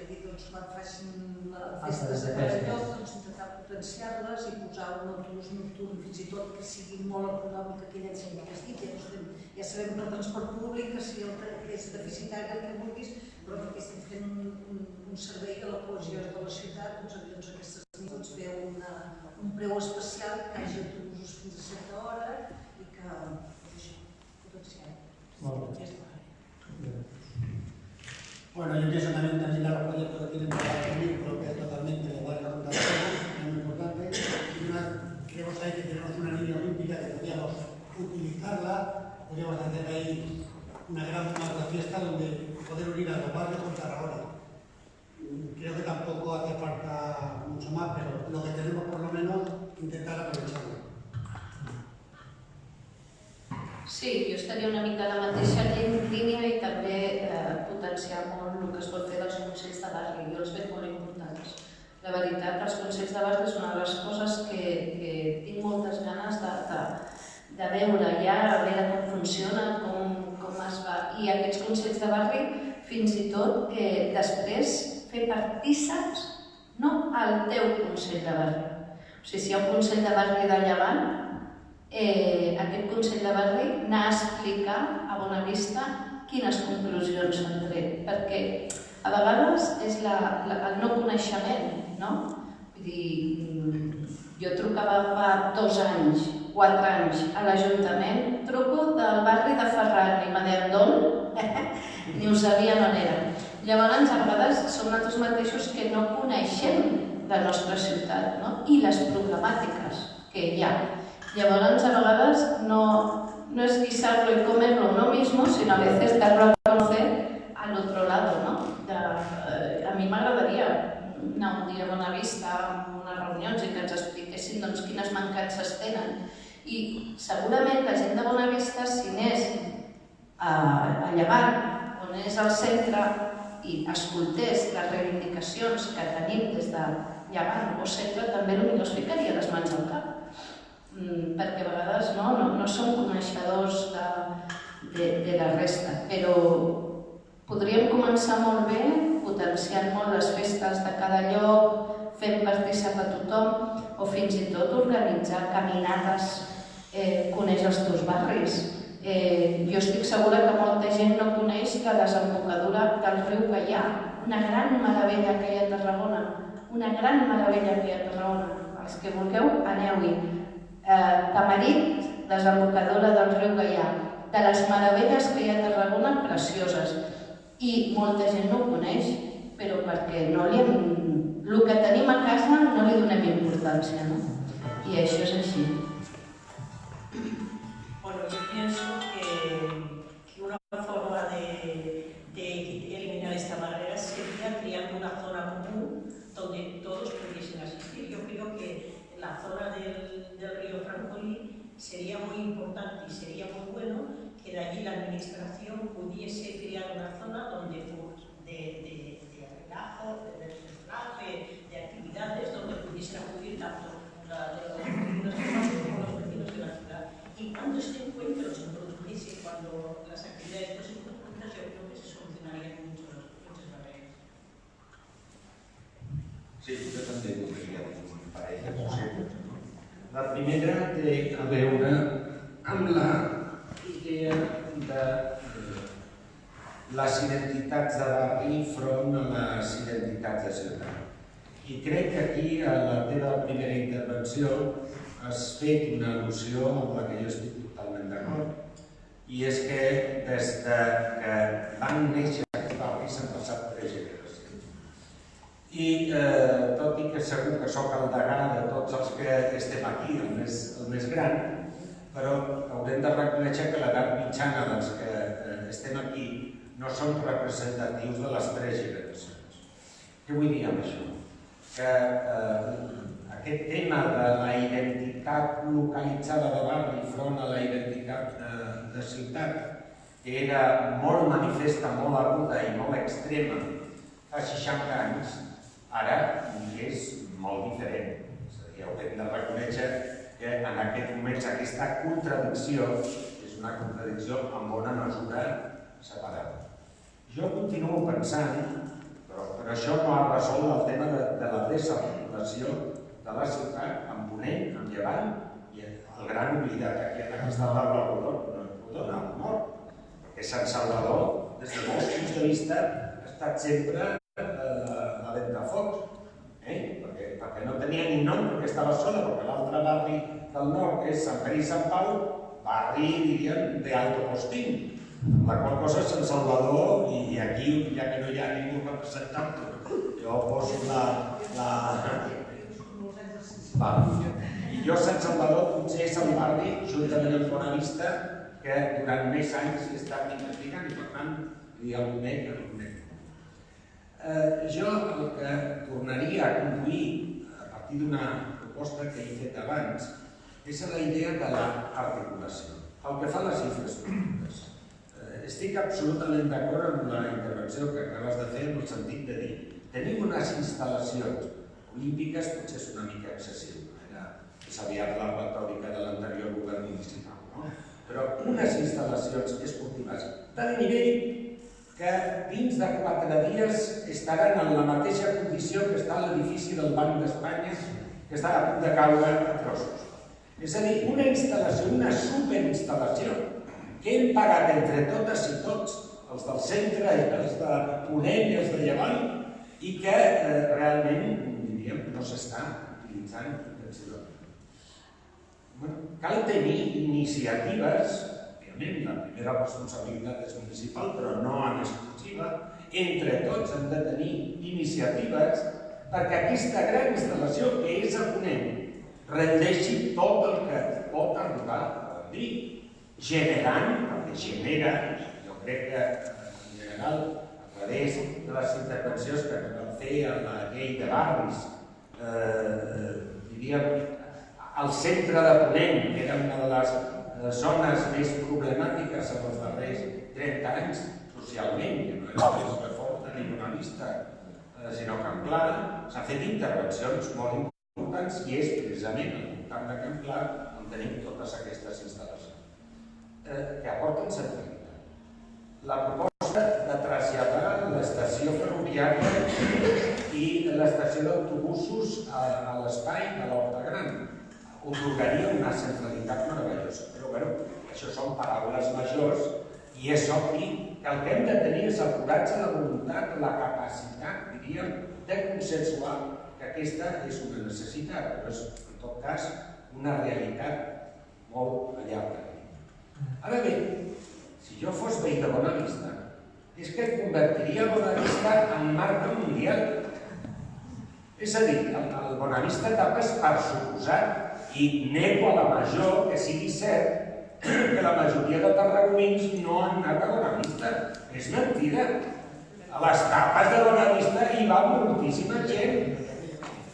quan facin festes de cada lloc, doncs intentar potenciar-les i posar un autobús nocturn fins i tot que sigui molt econòmic aquella gent que es dit, ja sabem que el transport públic, que és deficitari el que vulguis, però perquè estem fent un servei a la cohesió de la ciutat, doncs aquestes nits fer un preu especial, que hi hagi autobusos fins a certa hora i que potenciar. Bueno, yo pienso también terminar los proyectos que tienen para definir, creo que es totalmente de barrio contra es muy importante. Y creemos ahí que tenemos una línea olímpica que podríamos utilizarla, podríamos hacer ahí una gran fiesta donde poder unir a los barrios con Tarragona. Creo que tampoco hace falta mucho más, pero lo que tenemos por lo menos intentar aprovecharlo. Sí, jo estaria una mica a la mateixa línia i també potenciar molt el que es pot fer dels consells de barri. Jo els veig molt importants. La veritat, els consells de barri és una de les coses que tinc moltes ganes de veure ja, a veure com funciona, com es va. I aquests consells de barri, fins i tot, després fer partíceps, no al teu consell de barri. O sigui, si hi ha un consell de barri de Llevant, aquest consell de barri anar a explicar a Bonavista quines conclusions s'han tret, perquè a vegades és el no coneixement, no? Vull dir, jo trucava fa 2 anys, 4 anys a l'Ajuntament, truco del barri de Ferran i me deien d'on? Ni ho sabien on era. Llavors, a vegades som nosaltres mateixos que no coneixem la nostra ciutat, no? I les problemàtiques que hi ha. Llavors, a vegades no es guisarlo y comerlo uno mismo, sino a veces darlo a conocer al otro lado, ¿no? A mi m'agradaria anar un dia a Bonavista amb unes reunions i que ens expliquessin quines mancances tenen. I segurament la gent de Bonavista, si anés a Llevant, on és el centre, i escoltés les reivindicacions que tenim des de Llevant o centre, també potser es ficaria les mans al cap. Perquè a vegades no som coneixedors de la resta, però podríem començar molt bé, potenciant molt les festes de cada lloc, fent partícip a tothom, o fins i tot organitzar caminades, conèixer els teus barris. Jo estic segura que molta gent no coneix la desembocadura del riu Gaià, una gran meravella que hi ha a Tarragona, una gran meravella que hi ha a Tarragona. Els que vulgueu, aneu-hi. Tamarit, desembocadora del riu Gaià, de les meravelles que hi ha a Tarragona, precioses. I molta gent no ho coneix, però perquè el que tenim a casa no li donem importància, no? I això és així. Bueno, yo pienso que una forma de eliminar esta barrera sería creando una zona común donde todos pudiesen asistir. Yo creo que la zona del río Francolí sería muy importante y sería muy bueno que de allí la administración pudiese crear una zona donde de relajo, de desflaje, de actividades donde pudiesen acudir tanto los vecinos de Paso como los vecinos de la ciudad. Y cuando este encuentro se produjese, cuando las actividades fuesen conjuntas, yo creo que se solucionarían muchas barreras. Sí, jo també voldria dir una parella possible. La primera té a veure amb la idea de les identitats de barri front a les identitats de ciutat. I crec que aquí, a la teva primera intervenció, has fet una al·lusió amb la que jo estic totalment d'acord. I és que des que van néixer aquests barris s'han passat 3 generacions. I tot i que segur que sóc el degà de tots els que estem aquí, el més gran, però haurem de reconèixer que l'edat mitjana dels que estem aquí no són representatius de les 3 generacions. Què vull dir amb això? Que aquest tema de la identitat localitzada de barri front a la identitat de ciutat era molt manifesta, molt aguda i molt extrema fa 60 anys, ara és molt diferent. I haurem de reconèixer que en aquest moment aquesta contradicció és una contradicció en bona mesura separada. Jo continuo pensant, però això no ha resolt el tema de la desarticulació de la ciutat amb Ponent, amb Llevant i el gran oblidat aquí en aquesta taula rodona, al nord. Perquè Sant Salvador, des de molts punts de vista, ha estat sempre a Ventafocs, perquè no tenia ni nom perquè estava sola, perquè l'altre barri del nord, que és Sant Pere i Sant Pau, barri, diríem, d'Alto Postín. La qual cosa és Sant Salvador, i aquí, ja que no hi ha ningú representant-ho, jo poso I jo, Sant Salvador, potser és el barri, juntament amb Bonavista, que durant més anys he estat investigant i, per tant, el conec. Jo el que tornaria a conduir, a partir d'una proposta que he fet abans, és la idea de l'articulació. Pel que fa a les infraestructures, estic absolutament d'acord amb la intervenció que acabes de fer en el sentit de dir tenim unes instal·lacions olímpiques, potser és una mica excessiu, és aviat la retòrica de l'anterior govern municipal, no? Però unes instal·lacions esportives del nivell que dins de 4 dies estaran en la mateixa condició que està l'edifici del Banc d'Espanya, que està a punt de caure a trossos. És a dir, una instal·lació, una superinstal·lació, que hem pagat entre totes i tots, els del centre, els de Ponent i els de Llevant, i que realment, diríem, no s'està utilitzant intensivament. Cal tenir iniciatives, òbviament, la primera responsabilitat és municipal, però no en exclusiva, entre tots hem de tenir iniciatives perquè aquesta gran instal·lació que és a Ponent rendeixi tot el que pot arribar a dir, generant, perquè genera, jo crec que en general, a través de les intervencions que vam fer a la llei de barris, diríem, al centre de Ponent, que era una de les zones més problemàtiques en els darrers 30 anys, socialment, que no era només Reforta ni Bonavista, sinó Can Clara, s'han fet intervencions molt importants i és precisament al voltant de Can Clara on tenim totes aquestes instal·lacions que aporten centralitat. La proposta de traslladar l'estació ferroviària i l'estació d'autobusos a l'espai de l'Horta Gran otorgaria una centralitat meravellosa. Però bé, això són paraules majors i és obvi que el que hem de tenir és el coratge, la voluntat, la capacitat, diríem, de consensuar que aquesta és una necessitat, però és, en tot cas, una realitat molt a llarg termini. Ara bé, si jo fos veí de Bonavista, és que convertiria Bonavista en marca mundial. És a dir, el Bonavista tapes per suposat, i nego a la major que sigui cert que la majoria de tarragonins no han anat a Bonavista. És mentida. A les tapes de Bonavista hi va moltíssima gent.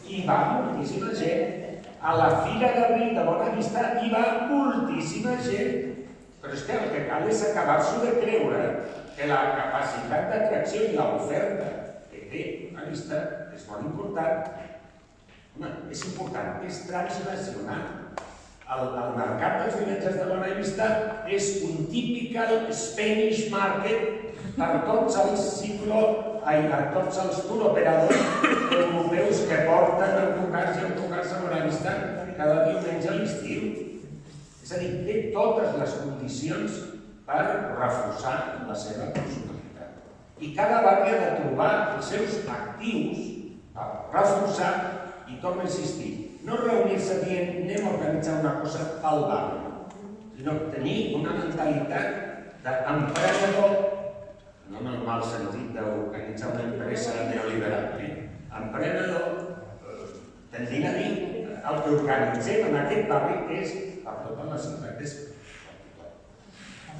Hi va moltíssima gent. A la Fira d'Abril de Bonavista hi va moltíssima gent. Però és que el que cal és acabar-s'ho de creure que la capacitat d'atracció i l'oferta que té Bonavista és molt important. Home, és important, és transnacional. El mercat dels viatges de Bonavista és un typical Spanish market per tots els touroperadors europeus que porten autocars i autocars a Bonavista cada diumenge a l'estiu. És a dir, té totes les condicions per reforçar la seva personalitat. I cada barri ha de trobar els seus actius per reforçar i torno a insistir. No reunir-se dient anem a organitzar una cosa pel barri, sinó tenir una mentalitat d'emprenedor, no en el mal sentit d'organitzar una empresa neoliberal, emprenedor, tendint a dir el que organitzem en aquest barri és per totes les empreses.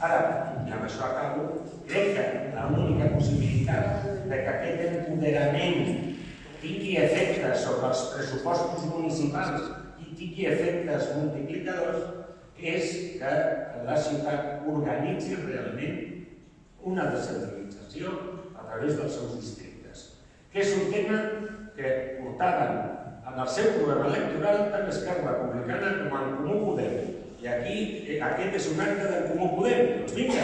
Ara, i amb això acabo, crec que l'única possibilitat que aquest empoderament tingui efectes sobre els pressupostos municipals i tingui efectes multiplicadors és que la ciutat organitzi realment una descentralització a través dels seus districtes, que és un tema que portaven en el seu programa electoral tant Esquerra Republicana com en Comú Podem. I aquí, aquest és un acte de Comú Podem. Doncs vinga,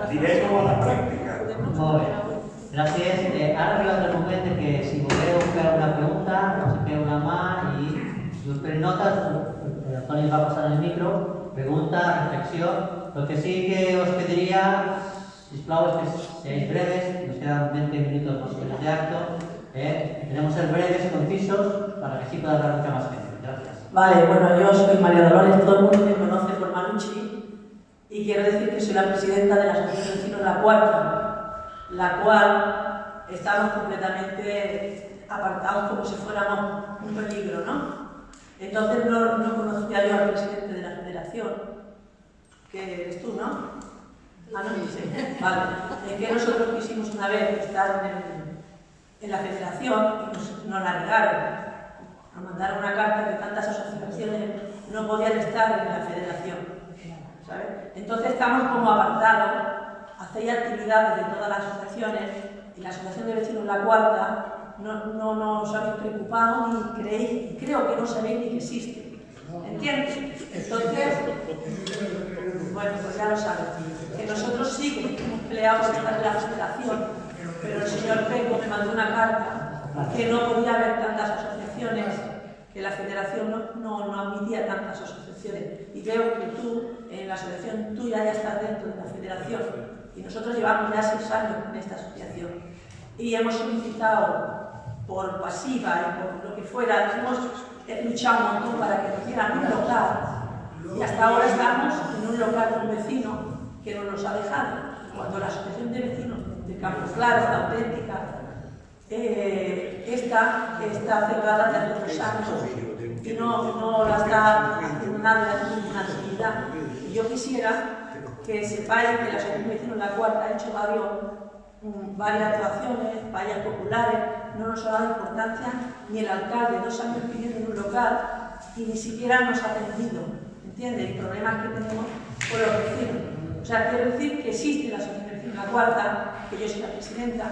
direm-ho a la pràctica. Molt bé. Gràcies. Ara ha arribat el moment de que si voleu fer una pregunta, aixequeu la mà i us preneu notes. Toni va passar el micro, pregunta, reflexió. Lo que sí que os pediría, sisplau, es que seáis breves, nos quedan 20 minutos posteriores de acto. Queremos ser breves y concisos para que así pueda hablar mucha más gente. Gracias. Vale, bueno, yo soy María Dolores, todo el mundo me conoce por Manucci y quiero decir que soy la presidenta de la Asociación de Vecinos La Cuarta, la cual estamos completamente apartados como si fuéramos un peligro, ¿no? Entonces no conocía yo al presidente de la federación, que eres tú, ¿no? Ah, no, sí. Vale. Es que nosotros quisimos una vez estar en la federación y nos la negaron. nos mandaron una carta que tantas asociaciones no podían estar en la federación, ¿sabes? Entonces estamos como apartados, hacéis actividades de todas las asociaciones y la Asociación de Vecinos La Cuarta no os habéis preocupado ni creéis, creo que no sabéis ni que existe, ¿entiendes? Entonces, bueno, pues ya lo sabes, que nosotros sí que hemos peleado por estar en la federación, pero el señor Peco me mandó una carta que no podía haber tantas asociaciones, que la federación no admitía tantas asociaciones. Y veo que tú, en la asociación tuya, ya estás dentro de la federación. Y nosotros llevamos ya 6 años en esta asociación. Y hemos solicitado por pasiva y por lo que fuera, hemos luchado un montón para que nos dieran un local. Y hasta ahora estamos en un local con un vecino que no nos ha dejado. Cuando la asociación de vecinos de Campos Claros, la auténtica, está cerrada desde hace 2 años y no la está haciendo ninguna actividad. Y yo quisiera que sepáis que la Asociación de Vecinos La Cuarta ha hecho varias actuaciones, varias populares, no nos ha dado importancia, ni el alcalde, 2 años pidiendo un local y ni siquiera nos ha atendido, ¿entiendes? El problema que tenemos con los vecinos. O sea, quiero decir que existe la Asociación de Vecinos La Cuarta, que yo soy la presidenta,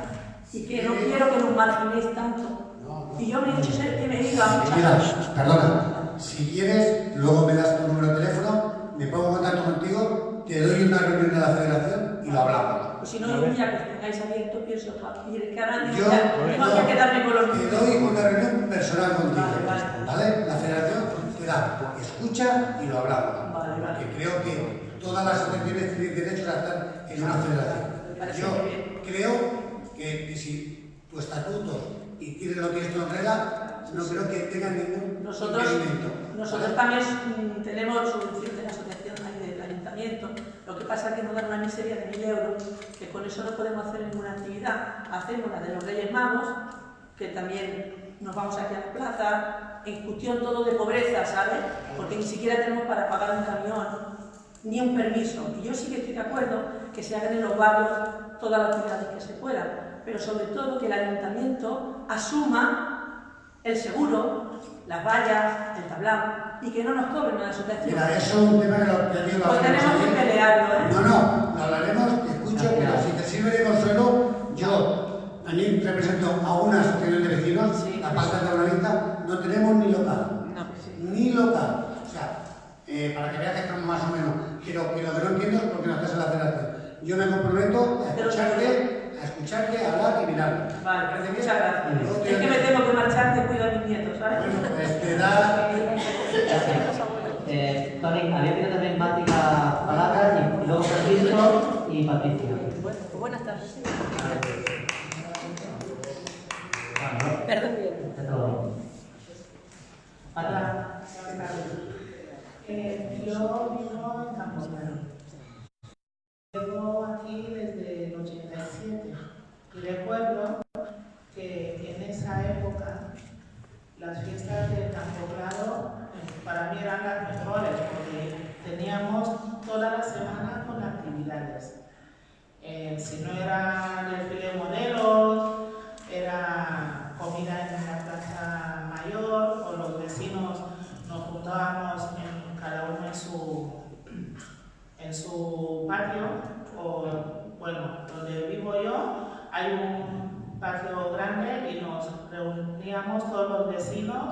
y que no quiero que nos marginéis tanto. Y yo me he dicho que me he ido a muchas... Mira, perdona, si quieres, luego me das tu número de teléfono, me pongo en contacto contigo, te doy una reunión de la federación y lo hablamos. Pues si no, un día que tengáis abierto, pienso que ahora Yo tengo que quedarme con los... te doy una reunión personal contigo, Vale. La federación te da, escucha y lo hablamos. Vale. Porque creo que todas las asociaciones tienen derecho a estar en una federación. Yo creo que si tu estatuto y tienes lo que es tu regla, no creo que tengan ningún impedimento. Nosotros también tenemos subvención de la asociación del ayuntamiento, lo que pasa es que nos dan una miseria de 1.000 euros, que con eso no podemos hacer ninguna actividad. Hacemos la de los Reyes Magos, que también nos vamos aquí a la plaza, en cuestión todo de pobreza, ¿sabes? Porque ni siquiera tenemos para pagar un camión, ni un permiso. Y yo sí que estoy de acuerdo que se hagan en los barrios todas las actividades que se puedan, pero sobre todo que el ayuntamiento asuma el seguro, las vallas, el tablao, y que no nos cobren a la asociación. Mira, eso es un tema que lo pues tenemos que pelearlo, ¿eh? No, lo hablaremos, te escucho, pero si te sirve de consuelo, yo también represento a una asociación de vecinos, Sí, la Paz de la Vista, no tenemos ni local. Ni local. O sea, para que veas que estamos más o menos. Pero lo que no entiendo es por qué no estás en la federación. Yo me comprometo a escucharte, a hablar y mirar. Vale, muchas gracias. Es que me tengo que marchar, te cuido a mis nietos, ¿sabes? Bueno, pues te da... Tony, había pedido también Mática palabras y luego Francisco y Patricia. Bueno, pues buenas tardes. Perdón. Está todo bien. Ana. Yo vivo en Campos Claros. Llevo aquí desde el 87 y recuerdo que en esa época las fiestas de Campo Claro para mí eran las mejores porque teníamos toda la semana con actividades. Si no era desfile de modelos, era comida en la plaza mayor, o los vecinos nos juntábamos cada uno en su patio, o bueno, donde vivo yo hay un patio grande y nos reuníamos todos los vecinos,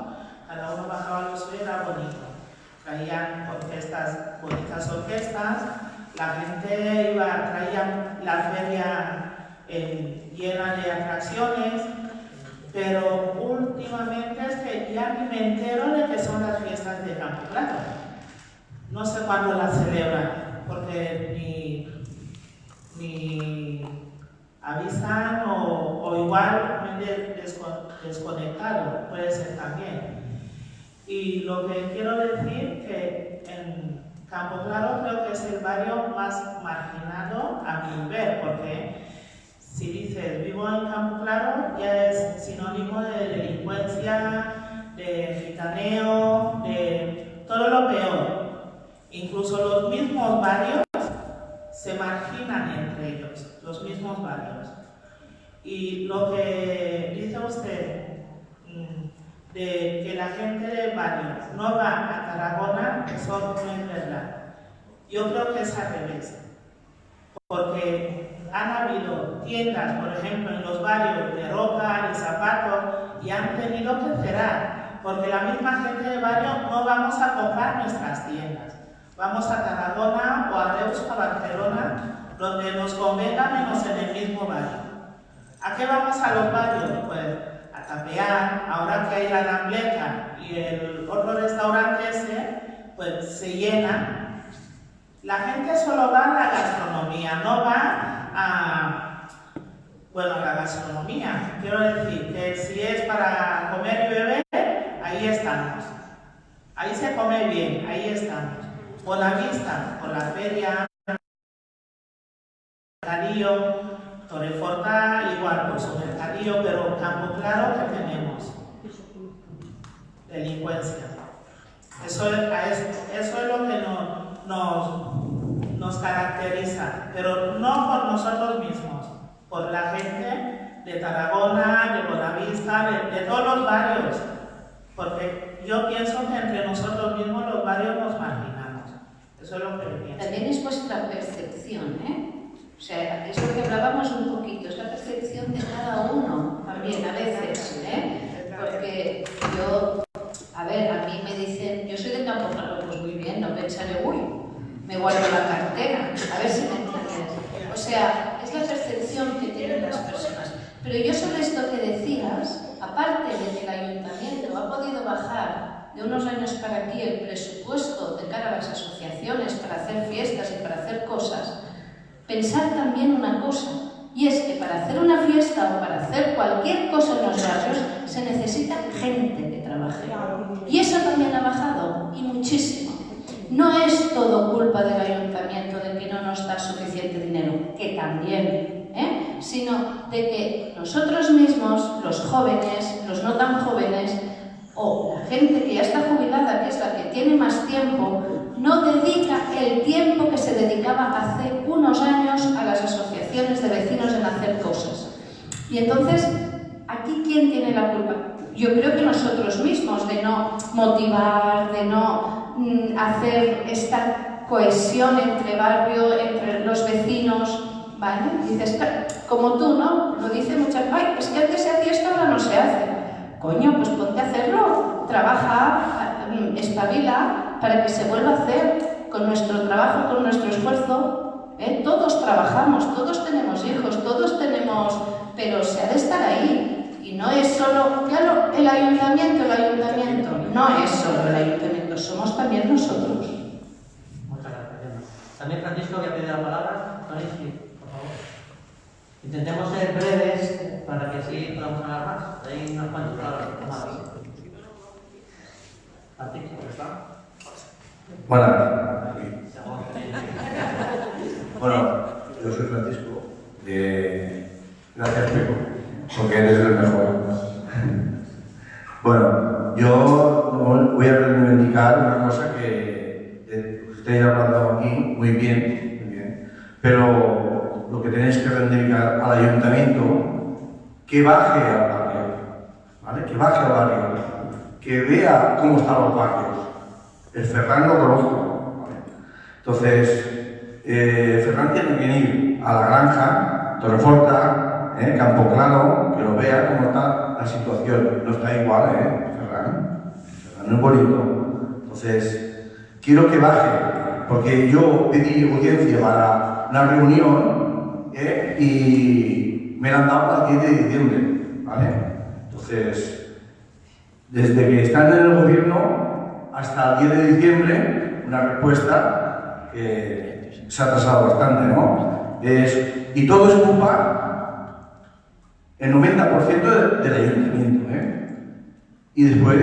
cada uno bajaba lo suyo, era bonito. Traían orquestas, bonitas orquestas, la gente traía la feria llena de atracciones, pero últimamente es que ya ni me entero de que son las fiestas de Campo Claro. No sé cuándo las celebran, porque ni avisan o igual me he desconectado, puede ser también. Y lo que quiero decir que en Campo Claro creo que es el barrio más marginado a mi ver, porque si dices vivo en Campo Claro ya es sinónimo de delincuencia, de gitaneo, de todo lo peor. Incluso los mismos barrios se marginan entre ellos, los mismos barrios. Y lo que dice usted, de que la gente del barrio no va a Tarragona, eso no es verdad. Yo creo que es al revés, porque han habido tiendas, por ejemplo, en los barrios de ropa, de zapatos, y han tenido que cerrar, porque la misma gente del barrio no vamos a comprar nuestras tiendas. Vamos a Tarragona o a Reus, a Barcelona, donde nos convenga menos en el mismo barrio. ¿A qué vamos a los barrios? Pues a tapear. Ahora que hay la Rambleta y el otro restaurante ese, pues se llena. La gente solo va a la gastronomía, no va a... Bueno, a la gastronomía. Quiero decir que si es para comer y beber, ahí estamos. Ahí se come bien, ahí estamos. Bonavista, con la feria, mercadillo, Torreforta, igual, pues un mercadillo, pero Campo Claro que tenemos. Delincuencia. Eso es lo que nos caracteriza, pero no por nosotros mismos, por la gente de Tarragona, de Bonavista, de todos los barrios, porque yo pienso que entre nosotros mismos los barrios nos marginamos. Eso es lo que pienso. También es vuestra percepción, ¿eh? O sea, es lo que hablábamos un poquito, es la percepción de cada uno también a veces, ¿eh? Porque yo, a ver, a mí me dicen, yo soy de Campo Claro, pues muy bien, no pensaré, uy, me guardo la cartera, a ver si me entiendes. O sea, es la percepción que tienen las personas. Pero yo sobre esto que decías, aparte de que el ayuntamiento ha podido bajar de unos años para aquí el presupuesto de cara a las asociaciones para hacer fiestas y para hacer cosas, pensar también una cosa, y es que para hacer una fiesta o para hacer cualquier cosa en los barrios se necesita gente que trabaje. Y eso también ha bajado, y muchísimo. No es todo culpa del ayuntamiento de que no nos da suficiente dinero, que también, sino de que nosotros mismos, los jóvenes, los no tan jóvenes, o la gente que ya está jubilada, que es la que tiene más tiempo, no dedica el tiempo que se dedicaba hace unos años a las asociaciones de vecinos en hacer cosas. Y entonces, ¿aquí quién tiene la culpa? Yo creo que nosotros mismos, de no motivar, de no hacer esta cohesión entre barrio, entre los vecinos, ¿vale? Dices, como tú, ¿no? Lo dice muchas veces, ay, es que antes se hacía esto, ahora no se hace. Coño, pues ponte a hacerlo, trabaja, espabila para que se vuelva a hacer con nuestro trabajo, con nuestro esfuerzo. Todos trabajamos, todos tenemos hijos, todos tenemos... pero se ha de estar ahí. Y no es solo, claro, el ayuntamiento, no es solo el ayuntamiento, somos también nosotros. Muchas gracias. También Francisco voy a pedir la palabra. Tony, sí, por favor. Intentemos ser breves para que así podamos hablar más. Hay unas cuantas palabras más. Francisco, ¿está? Bueno, yo soy Francisco. Gracias, Pepo, porque eres el mejor. Bueno, yo voy a reivindicar una cosa que estáis hablando aquí muy bien, pero lo que tenéis que reivindicar al ayuntamiento, que baje al barrio, ¿vale? Que baje al barrio, que vea cómo están los barrios. El Ferran lo conozco, ¿vale? Entonces, Ferran tiene que ir a la granja, Torreforta, Campo Claro, que lo vea cómo está la situación. No está igual, Ferran. Ferran no es bonito. Entonces, quiero que baje, porque yo pedí audiencia para una reunión y me la han dado el 10 de diciembre, ¿vale? Entonces, desde que están en el gobierno hasta el 10 de diciembre, una respuesta que se ha atrasado bastante, ¿no? Y todo es culpa el 90% del ayuntamiento, y después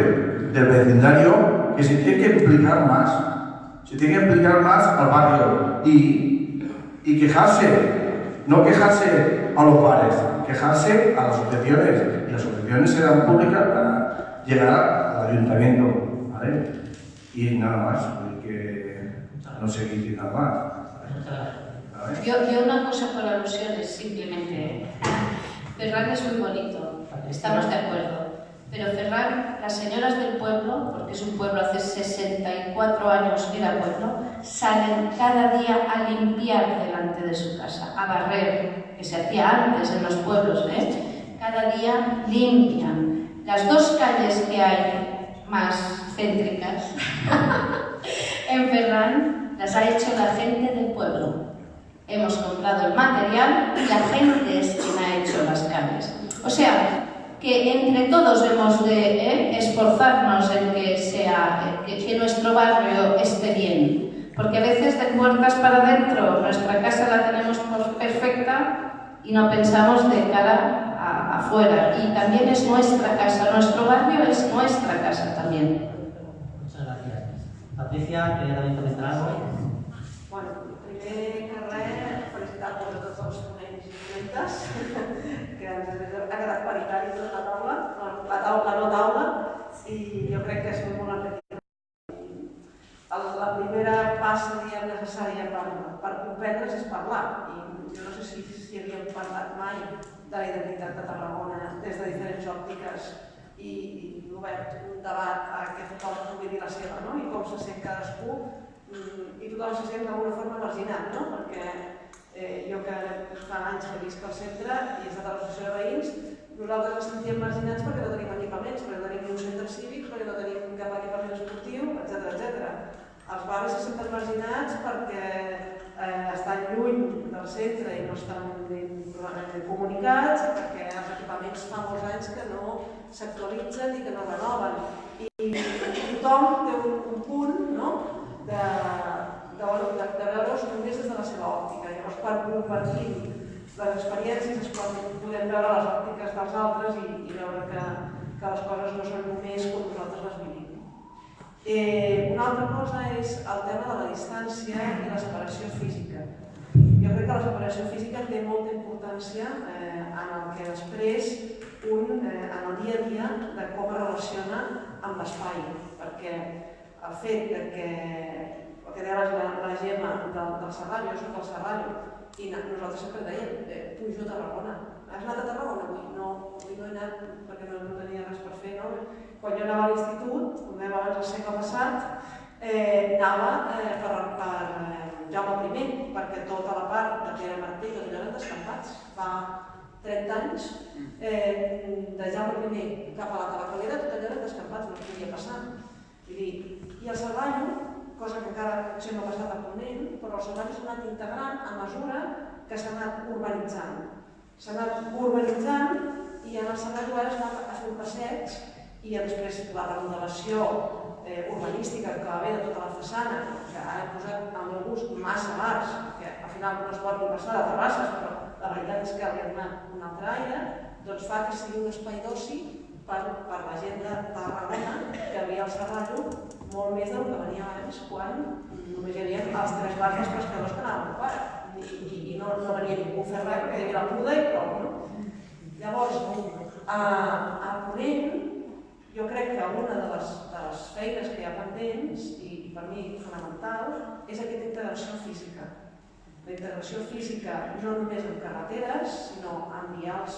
del vecindario, que se tiene que implicar más, al barrio y quejarse, no quejarse a los bares, quejarse a las asociaciones, y las asociaciones serán públicas para llegar al ayuntamiento, ¿vale? Y nada más, porque no sé qué decir nada más. Yo una cosa por alusiones, simplemente. Ferran es muy bonito, estamos de acuerdo. Pero Ferran, las señoras del pueblo, porque es un pueblo, hace 64 años que era pueblo, salen cada día a limpiar delante de su casa, a barrer, que se hacía antes en los pueblos, cada día limpian. Las dos calles que hay más céntricas en Ferran las ha hecho la gente del pueblo. Hemos comprado el material y la gente es quien ha hecho las calles. O sea, que entre todos hemos de esforzarnos en que nuestro barrio esté bien. Porque a veces de puertas para adentro nuestra casa la tenemos perfecta y no pensamos de cara afuera. Y también es nuestra casa, nuestro barrio es nuestra casa también. Muchas gracias. Patricia, ¿quería también comentar algo? Bueno, primer que res, felicitar-vos a tots els ponents i ponentes, que ha quedat paritari tota la taula no taula, i jo crec que és molt enriquidor. La primera passa necessària per comprendre's és parlar, i jo no sé si havíem parlat mai de la identitat de Tarragona des de diferents òptiques i obert un debat a què tothom pugui dir la seva, no? I com se sent cadascú, i tothom se sent d'alguna forma marginat, no? Perquè jo que fa anys que visc al centre i he estat a l'associació de veïns, nosaltres ens sentíem marginats perquè no tenim equipaments, perquè no tenim un centre cívic, perquè no tenim cap equipament esportiu, etc. Els barris se senten marginats perquè estan lluny del centre i no estan ben comunicats, perquè els equipaments fa molts anys que no s'actualitzen i que no renoven. I tothom té un punt, no?, de veure-us només des de la seva òptica. Llavors, quan compartim les experiències és quan podem veure les òptiques dels altres i veure que les coses no són només com nosaltres les vivim. Una altra cosa és el tema de la distància i la separació física. Jo crec que la separació física té molta importància en el que després en el dia a dia de com es relaciona amb l'espai, perquè el fet que el que deia la Gemma del Serrallo, jo soc del Serrallo, i nosaltres sempre dèiem, pujo a Tarragona. Has anat a Tarragona avui? No, avui no he anat perquè no tenia res per fer, no? Quan jo anava a l'institut, com dèiem abans al segle passat, anava per Jaume I, perquè tota la part de Pere Martí i eren descampats. Fa 30 anys, de Jaume I cap a la Tabacalera, tot allò eren descampats, no es podia passar. I el Serrallo, cosa que encara potser no ha passat a Ponent, però el Serrallo s'ha anat integrant a mesura que s'ha anat urbanitzant. S'ha anat urbanitzant i en el Serrallo ara s'ha anat a fer un passeig i després la remodelació urbanística que va haver de tota la façana, que ara he posat al meu gust massa bars, que al final no es pot ni passar de terrasses, però la veritat és que li ha donat un altre aire, doncs fa que sigui un espai d'oci per la gent de Tarragona que havia al Serrallo molt més del que venia abans, quan només hi havia els 3 bars dels pescadors que anaven a fora i no venia ningú a fer res perquè hi havia la puda i prou, no? Llavors, a Ponent, jo crec que una de les feines que hi ha pendents, i per mi fonamental, és aquesta integració física. La integració física no només en carreteres, sinó en vials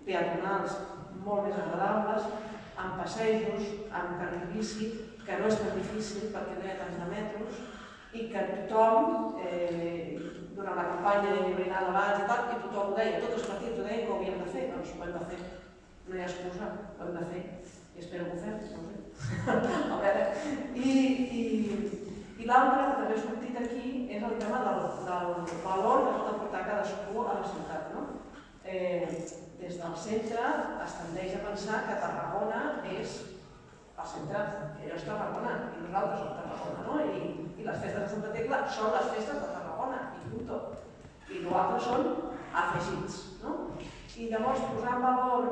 peatonals molt més agradables, amb passejos, amb carril bici, que no és tan difícil perquè no hi ha tants de metros, i que tothom, durant la campanya de Llibrinada abans i tal, i tothom ho deia, tots els partits ho deien que ho havíem de fer, doncs ho hem de fer. No hi ha excusa, ho hem de fer. I espero que ho fem, no sé. A veure, i l'altre que també ha sortit aquí és el tema del valor que pot aportar cadascú a la ciutat, no? Des del centre es tendeix a pensar que Tarragona és el centre, que allò és Tarragona, i nosaltres som Tarragona, no? I les festes de Santa Tecla són les festes de Tarragona, i punto. I nosaltres són afegits, no? I llavors posar en valor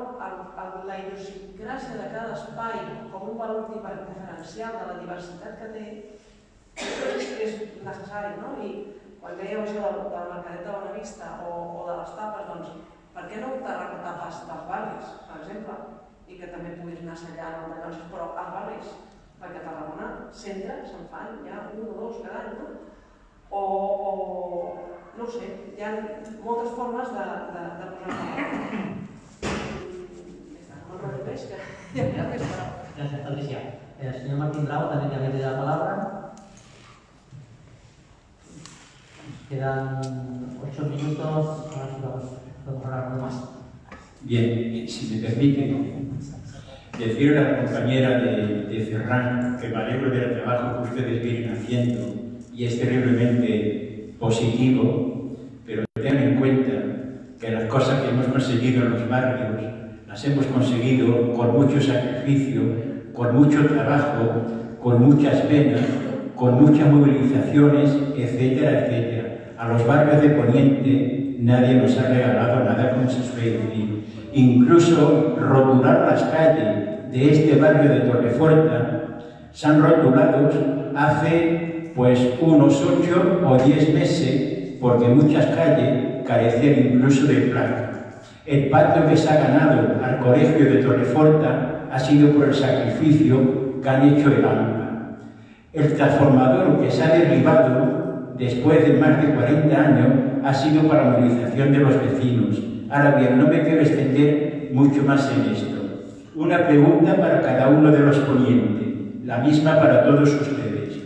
la idiosincràsia de cada espai com un valor diferencial de la diversitat que té és necessari, no? I quan dèieu això del Mercadet de Bonavista o de les tapes, doncs per què no optar a recordar pas dels barris, per exemple, i que també puguis anar assallant el Dallons, però als barris, perquè a Tarragona centre se'n fan ja 1 o 2 cada any, no? O no ho sé, hi ha moltes formes de posar-ho. veig que ja m'he esperat. Gracias, Patricia. El señor Martín Bravo también que había pedido la palabra. Quedan 8 minutos, ahora sí vamos a hablar algo más. Bien, si me permiten, decirle a la compañera de Ferran que me alegro del trabajo que ustedes vienen haciendo y es terriblemente positivo, pero tengan en cuenta que las cosas que hemos conseguido en los barrios las hemos conseguido con mucho sacrificio, con mucho trabajo, con muchas penas, con muchas movilizaciones, etcétera, etcétera. A los barrios de Poniente nadie nos ha regalado nada, como se suele decir. Incluso rotular las calles de este barrio de Torreforta se han rotulado hace pues unos 8 o 10 meses, porque muchas calles carecían incluso de placa. El patio que se ha ganado al colegio de Torreforta ha sido por el sacrificio que han hecho el AMPA. El transformador que se ha derribado después de más de 40 años ha sido para la movilización de los vecinos. Ahora bien, no me quiero extender mucho más en esto. Una pregunta para cada uno de los ponientes, la misma para todos ustedes.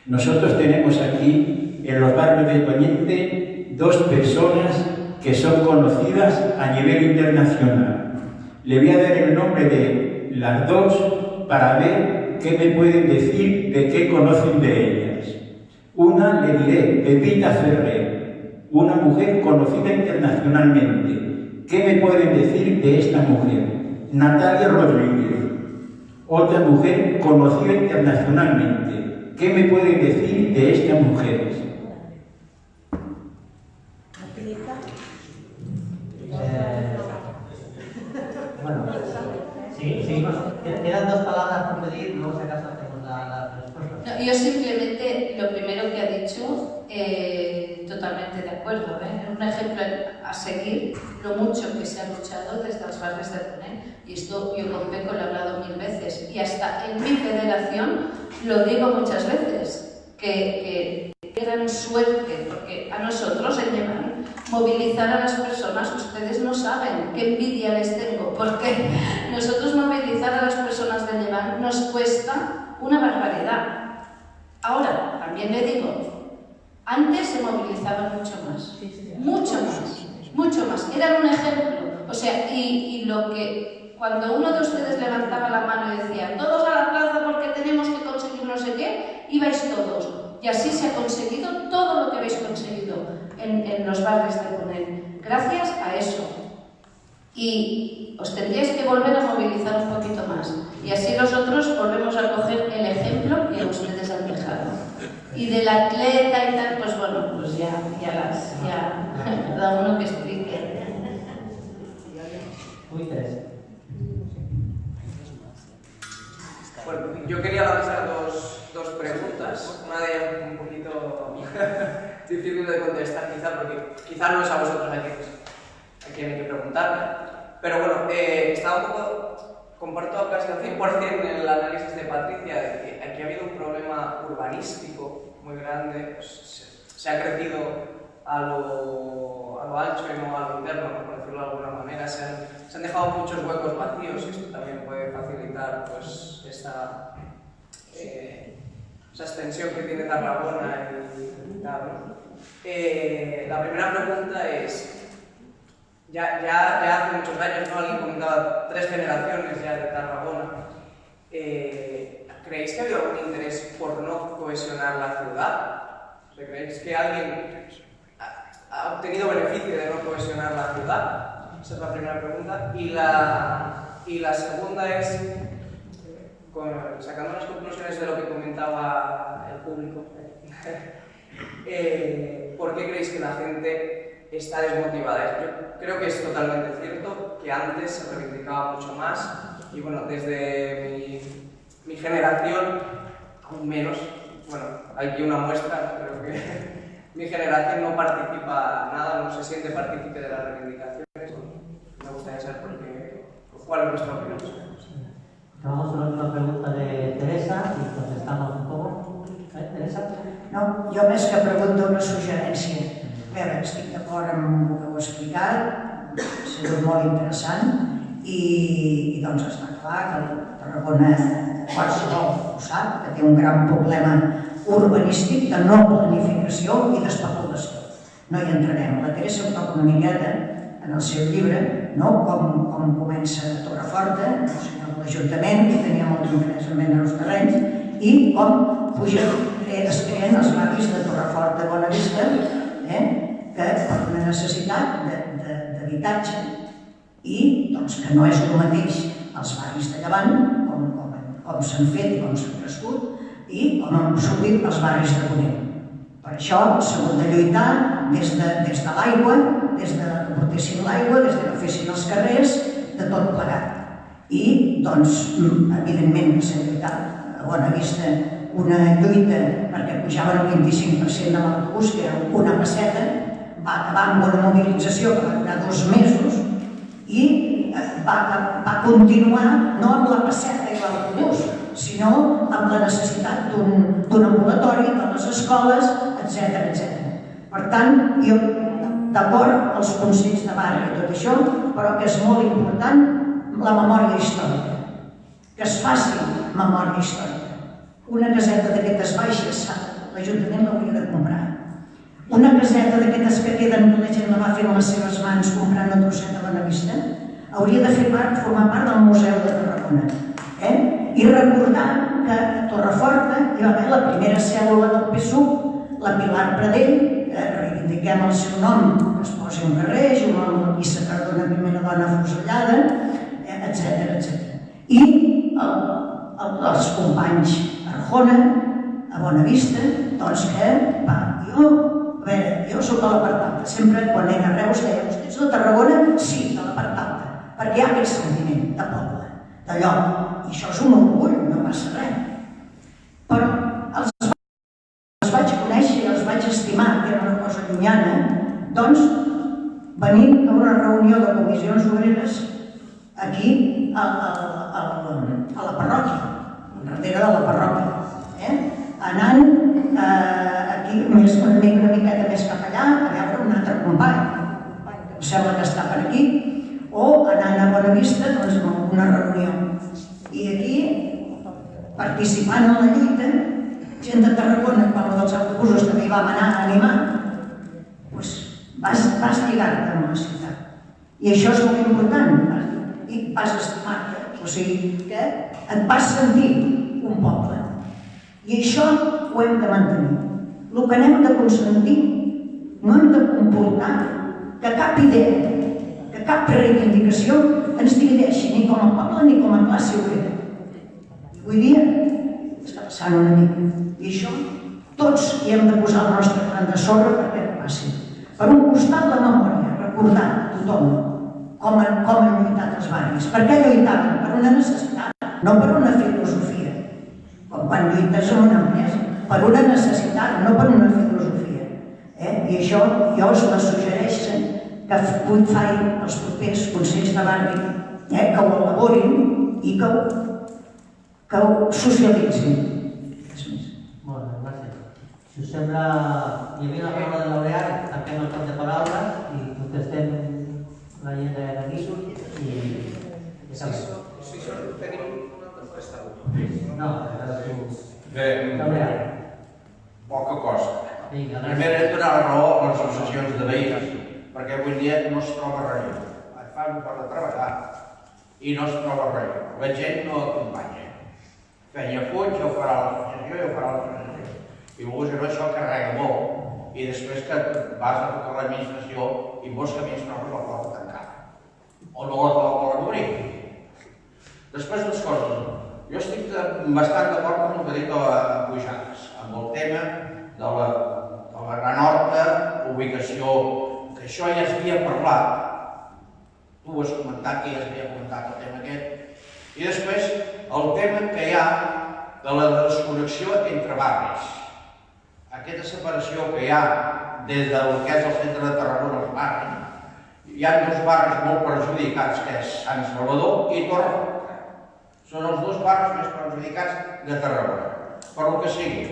Nosotros tenemos aquí, en los barrios de Poniente, 2 personas que son conocidas a nivel internacional. Le voy a dar el nombre de las 2 para ver qué me pueden decir de qué conocen de ellas. Una le diré, Pepita Ferrer, una mujer conocida internacionalmente. ¿Qué me pueden decir de esta mujer? Natalia Rodríguez, otra mujer conocida internacionalmente. ¿Qué me pueden decir de estas mujeres? Bueno, sí, quedan 2 palabras por pedir, luego si acaso hacemos la respuesta. No, yo simplemente, lo primero que ha dicho, totalmente de acuerdo. Es un ejemplo a seguir, lo mucho que se ha luchado desde los barrios de Ponent. Y esto yo con Peco lo he hablado 1000 veces. Y hasta en mi federación lo digo muchas veces, que gran suerte, porque a nosotros en Levant movilizar a las personas, ustedes no saben qué envidia les tengo, porque nosotros movilizar a las personas de Levant nos cuesta una barbaridad. Ahora, también le digo, antes se movilizaban mucho más, eran un ejemplo. O sea, y lo que, cuando uno de ustedes levantaba la mano y decía, todos a la plaza porque tenemos que conseguir no sé qué, ibais todos. Y así se ha conseguido todo lo que habéis conseguido en los barrios de Ponent, gracias a eso. Y os tendríais que volver a movilizar un poquito más. Y así nosotros volvemos a coger el ejemplo que ustedes han dejado. Y del atleta y tal, pues bueno, pues ya cada uno que explique. Muy interesante. Bueno, yo quería lanzar dos preguntas, una de ellas un poquito difícil de contestar quizá, porque quizá no es a vosotros a quien hay que preguntarme, pero bueno, estaba un poco, comparto casi al 100% en el análisis de Patricia de que aquí ha habido un problema urbanístico muy grande, pues, se ha crecido a lo ancho y no a lo interno, por decirlo de alguna manera. Se han dejado muchos huecos vacíos y esto también puede facilitar pues, esa extensión que tiene Tarragona y tal, ¿no? La primera pregunta es, ya hace muchos años, ¿no? Alguien comentaba 3 generaciones ya de Tarragona. ¿Creéis que ha habido algún interés por no cohesionar la ciudad? ¿Creéis que alguien ha obtenido beneficio de no cohesionar la ciudad? Esa es la primera pregunta. Y la segunda es, sacando las conclusiones de lo que comentaba el público, ¿por qué creéis que la gente está desmotivada? Yo creo que es totalmente cierto que antes se reivindicaba mucho más y bueno, desde mi generación, aún menos, bueno, hay aquí una muestra, creo que mi generación no participa nada, no se siente partícipe de las reivindicaciones. Me gustaría saber cuál es vuestra opinión. Vamos a la última pregunta de Teresa i contestamos un poco. Teresa? No, jo més que pregunto una suggerència. A veure, estic d'acord amb el que heu explicat, ha sigut molt interessant I doncs està clar que Tarragona, qualsevol ho sap, que té un gran problema urbanístic de no planificació i d'especulació. No hi entrarem. La Teresa ho toca una miqueta en el seu llibre, com comença Torreforta, el senyor de l'Ajuntament, que tenia molt d'interès en vendre els terrenys, i com es creen els barris de Torreforta i Bonavista, que per una necessitat d'habitatge, i que no és el mateix els barris de Llevant, com s'han fet i com s'han crescut, i com han sortit els barris de Ponent. Per això s'ha hagut de lluitar des de l'aigua, des de que portessin l'aigua, des de que fessin els carrers, de tot plegat. I, evidentment, s'ha lluitat a Bonavista una lluita perquè pujaven el 25% de l'autobús, que era una pesseta, va acabar amb una mobilització que va durar 2 mesos i va continuar no amb la pesseta i l'autobús, sinó amb la necessitat d'un ambulatori, de les escoles, etc. Per tant, jo d'acord als consells de barri i tot això, però que és molt important la memòria històrica, que es faci memòria històrica. Una caseta d'aquestes baixes, l'Ajuntament l'hauria de comprar. Una caseta d'aquestes que queden, que la gent la va fer amb les seves mans comprant el trosset de Bonavista, hauria de formar part del Museu de Tarragona. I recordar que a Torreforta hi va haver la primera cèl·lula del PSUC, la Pilar Pradell, reivindiquem el seu nom, que es posi un carrer, Joan Luisa Cardona, primera dona afusellada, etc. I els companys Arjona, a Bonavista, jo soc a la part alta, sempre quan era a Reus deia, vostè ets de Tarragona? Sí, de la part alta, perquè hi ha aquest sentiment de poble, de lloc, i això és un orgull, no passa res. Però els vaig conèixer i els vaig estimar, que era una cosa llunyana, venint a una reunió de comissions obreres aquí a la parròquia, darrere de la parròquia, anant aquí una miqueta més cap allà a veure un altre company, que em sembla que està per aquí, o anant a Bonavista a una reunió. I aquí, participant en la lluita, gent de Tarragona, quan dels autobusos també hi vam anar a animar, vas lligar-te amb la ciutat. I això és molt important, i vas estimar-te, o sigui que et vas sentir un poble. I això ho hem de mantenir. El que n'hem de consentir, no hem de comportar que cap idea, que cap reivindicació ens divideixi ni com a poble ni com a classe obrera. Avui dia està passant una mica. I això tots hi hem de posar el nostre gran de sorra perquè no passi. Per un costat la memòria, recordar tothom com han lluitat els barris. Per què lluitaven? Per una necessitat, no per una filosofia. Com quan lluites en una empresa, per una necessitat, no per una filosofia. I això jo us la suggereixo que facin els propers consells de barri, que ho elaborin i que ho socialitzin. Molt bé, gràcies. Si us sembla, hi havia una paraula de laureat, tanquem el torn de paraules i contestem la gent d'aquí i ja sabem. Sí, tenim una contestada. No, laureat. Poca cosa. Primer he de donar la raó a les associacions de veïns, perquè avui dia no es troba res. Fan per de treballar i no es troba res. La gent no acompanya. Feia fuig, ja ho farà l'associació, ja ho farà l'associació. I llavors això carrega molt. I després que vas a tota l'administració i molts camins trobes la porta tancada. O no la volen obrir. Després dues coses. Jo estic bastant d'acord amb el que ha dit a Pujades, amb el tema de la Gran Horta, ubicació, que això ja s'havia parlat. Tu ho has comentat, que ja s'havia comentat el tema aquest. I després el tema que hi ha de la desconnexió entre barris. Aquesta separació que hi ha des del que és el centre de Tarragona als barris. Hi ha dos barris molt perjudicats, que és Sant Salvador i Torreforta. Són els dos barris més perjudicats de Tarragona. Per lo que sigui,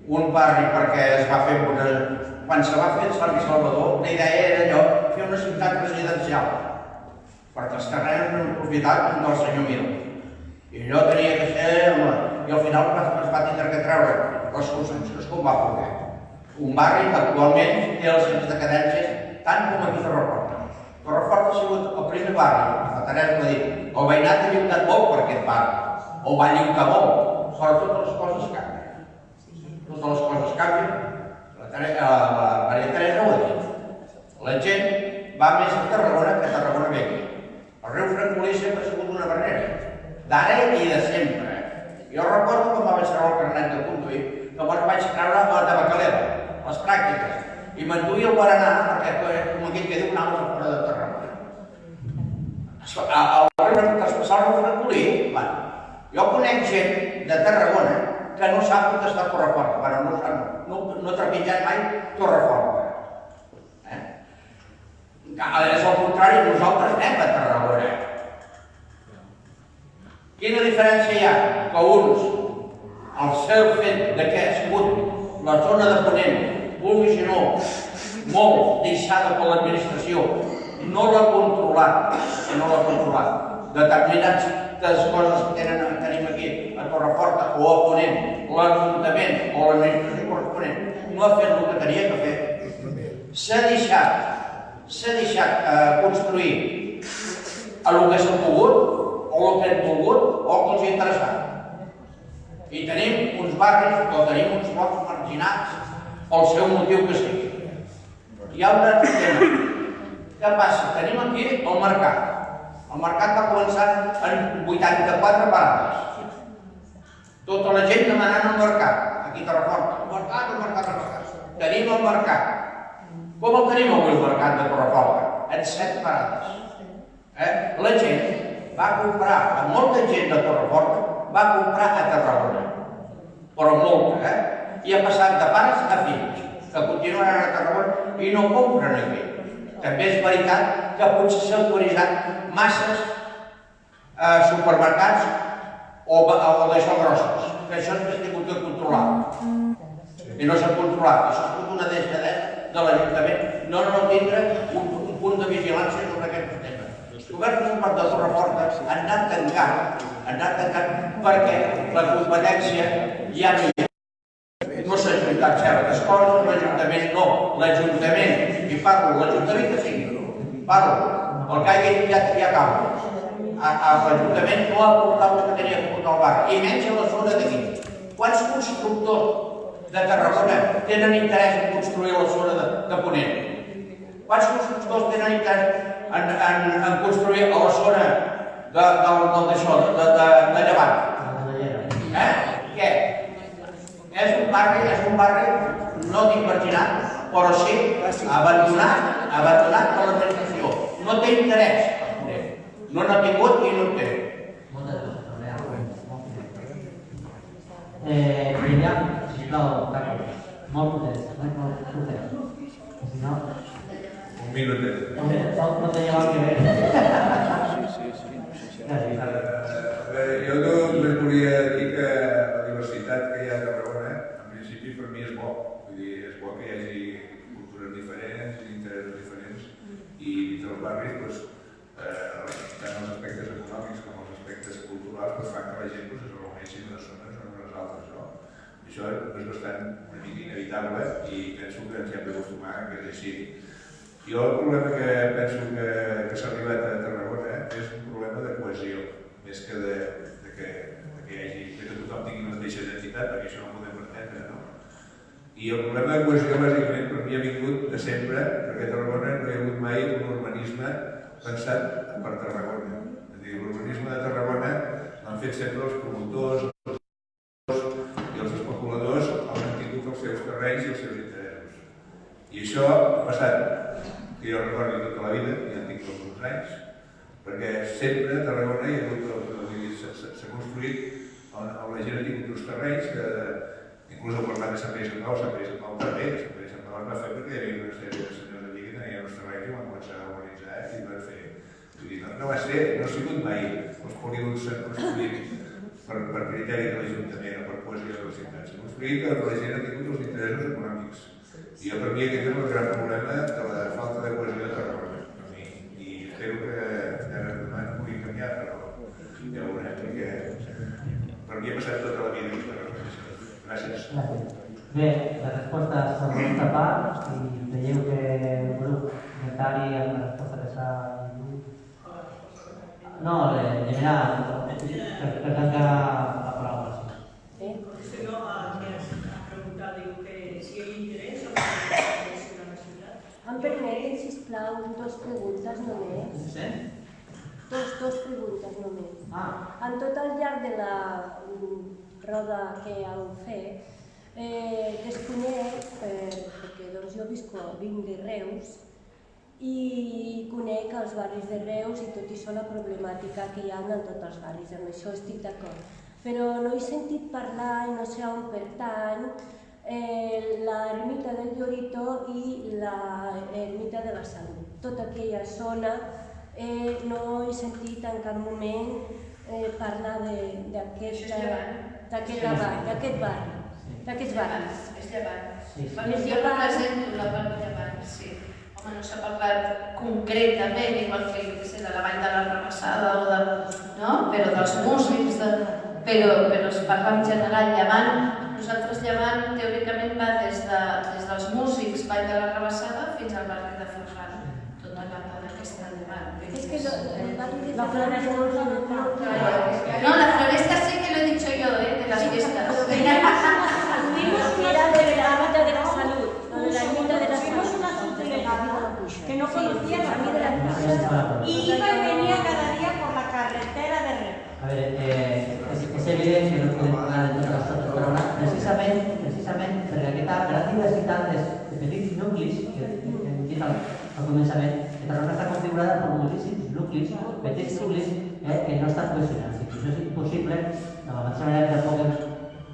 un barri perquè es va fer quan se va fer Sant Salvador, la idea era allò, fer una ciutat residencial. perquè els terrenys eren propietat del senyor Mir. I allò tenia que ser... I al final es va tindre que treure les construccions com va poder. Un barri que actualment té els anys de decadència tant com aquí a Torreforta. Torreforta ha sigut el primer barri, la Teresa va dir, el veïnat ha lluitat molt per aquest barri, o va lluitar molt, però totes les coses canvien. Totes les coses canvien. La Maria Teresa ho ha dit. La gent va més a Tarragona que a Tarragona ve aquí. El riu Francolí sempre ha sigut una barrera, d'ara i de sempre. Jo recordo quan vaig treure el carnet de conduir, que me'n vaig treure a la Tabacalera, les pràctiques, i m'enduia el Paranà, perquè, com aquell que diu, anaves a fora de Tarragona. El riu traspassar el riu Francolí, jo conec gent de Tarragona que no sap on està Torreforta, però no ha trepitjat mai Torreforta. És al contrari, nosaltres anem a Tarragona. Quina diferència hi ha? Que uns, el seu fet de que ha sigut la zona de Ponent, vulgui si no, molt deixada per l'administració, no l'ha controlat, determinades coses que tenim aquí a Torreforta o a Ponent, l'Ajuntament o l'administració corresponent, no ha fet el que tenia que fer. S'ha deixat construir el que s'ha pogut, o el que hem volgut, o el que els ha interessat. I tenim uns barris o tenim uns blocs marginats pel seu motiu que sigui. Hi ha un altre tema. Què passa? Tenim aquí el mercat. El mercat va començar en 84 parades. Tota la gent demanant el mercat. Aquí a Torreforta. El mercat. Tenim el mercat. Com el tenim avui el mercat de Torreforta? En 7 parades. La gent va comprar, molta gent de Torreforta va comprar a Tarragona, però molta, i ha passat de pares a fills, que continuen a Tarragona i no compren aquí. També és veritat que potser s'ha autoritzat masses supermercats o d'això grosses, que això s'ha tingut de controlar. I no s'ha controlat, això ha sigut una deixadesa de l'Ajuntament, no tindre un punt de vigilància sobre aquest tema. Els governs de Torreforta han anat tancant perquè la competència ja no hi ha. No s'ha ajuntat certes coses, l'Ajuntament no. L'Ajuntament, i parlo, l'Ajuntament que sigui, parlo, el que hagi ja acabo. L'Ajuntament no ha portat el que tenia que portar al barri, i menys a la zona d'aquí. Quants constructors de Tarragona tenen interès en construir la zona de Ponent? Quants constructors tenen interès en construir a la zona de Llevant? Què? És un barri no dic marginat, però sí abandonat per l'administració. No té interès per Ponent. No n'ha tingut i no en té. Miriam, sisplau, molt potent. Si no... Un minutet. No tenia mal que Jo només volia dir que la diversitat que hi ha a Tarragona, en principi per mi és bo. Vull dir, és bo que hi hagi cultures diferents, interessos diferents, i dintre els barris, tant els aspectes econòmics com els aspectes culturals, fan que la gent es reuneixi en unes zones o en unes altres. Això és bastant una mica inevitable i penso que ens hem d'acostumar que és així. Jo el problema que penso que s'ha arribat a Tarragona és un problema de cohesió, més que que tothom tingui la mateixa identitat, perquè això no ho podem pretendre, no? I el problema de cohesió, bàsicament, per mi ha vingut de sempre, perquè a Tarragona no hi ha hagut mai un urbanisme pensat per Tarragona. És a dir, l'urbanisme de Tarragona l'han fet sempre els promotors i els especuladors han tingut els seus terrenys i els seus interessos. I això ha passat, que jo recordo tota la vida, i en tinc alguns anys, perquè sempre a Tarragona hi ha hagut, s'ha construït on la gent ha tingut uns terrenys que, inclús al parlat de Sant Pere i Sant Pau, Sant Pere i Sant Pau també, Sant Pere i Sant Pau es va fer perquè hi havia una sèrie de senyors allí que tenien uns terrenys i van començar a urbanitzar i van fer. Vull dir, no ha sigut mai els polígons s'han construït per criteri de l'Ajuntament o per cohesió de la ciutat. S'ha construït que la gent ha tingut els interessos econòmics. I per mi aquest és el gran problema de la falta de cohesió de Tarragona. I espero que he passat tota la vida a l'organització. Gràcies. Bé, la resposta és la nostra part i veieu que el grup comentari amb la resposta que s'ha dit. No, general, per tancar la paraula. Estoy yo a preguntar, digo, que si hay interés o no hay interés en la ciudad. Em permeten, sisplau, dos preguntes només? Sí? Dos preguntes només. En tot el llarg de la roda que heu fet, desconec, perquè jo vinc de Reus, i conec els barris de Reus i tot i això la problemàtica que hi ha en tots els barris, amb això estic d'acord. Però no he sentit parlar, i no sé on pertany, l'ermita del Llorito i l'ermita de la Salut. Tota aquella zona no he sentit en cap moment parlar d'aquest barri, d'aquests barris. És llevant. Jo represento la part de llevant, sí. Home, no s'ha parlat concretament, igual que de la Vall de la Rebassada o però dels músics, però es parla en general llevant. Nosaltres llevant teòricament va des dels músics Vall de la Rebassada fins al barri de Ferran, tota la part d'aquesta llevant. És que el barri de Ferran és molt... No, la floresta sí que lo he dicho yo, de las fiestas. Era de la ermita de la Salud, de la ermita de la Salud. Que no conocía la vida de la casa y iba y venía cada día por la carretera de Reus. A ver, és evident que no podem parlar de totes les coses, però precisament perquè aquesta gran diversitat de petits nuclis, que hem dit al començament, que Tarragona està configurada per moltíssims nuclis, petits nuclis que no estan cohesionats. I això és impossible, de la mateixa manera que tampoc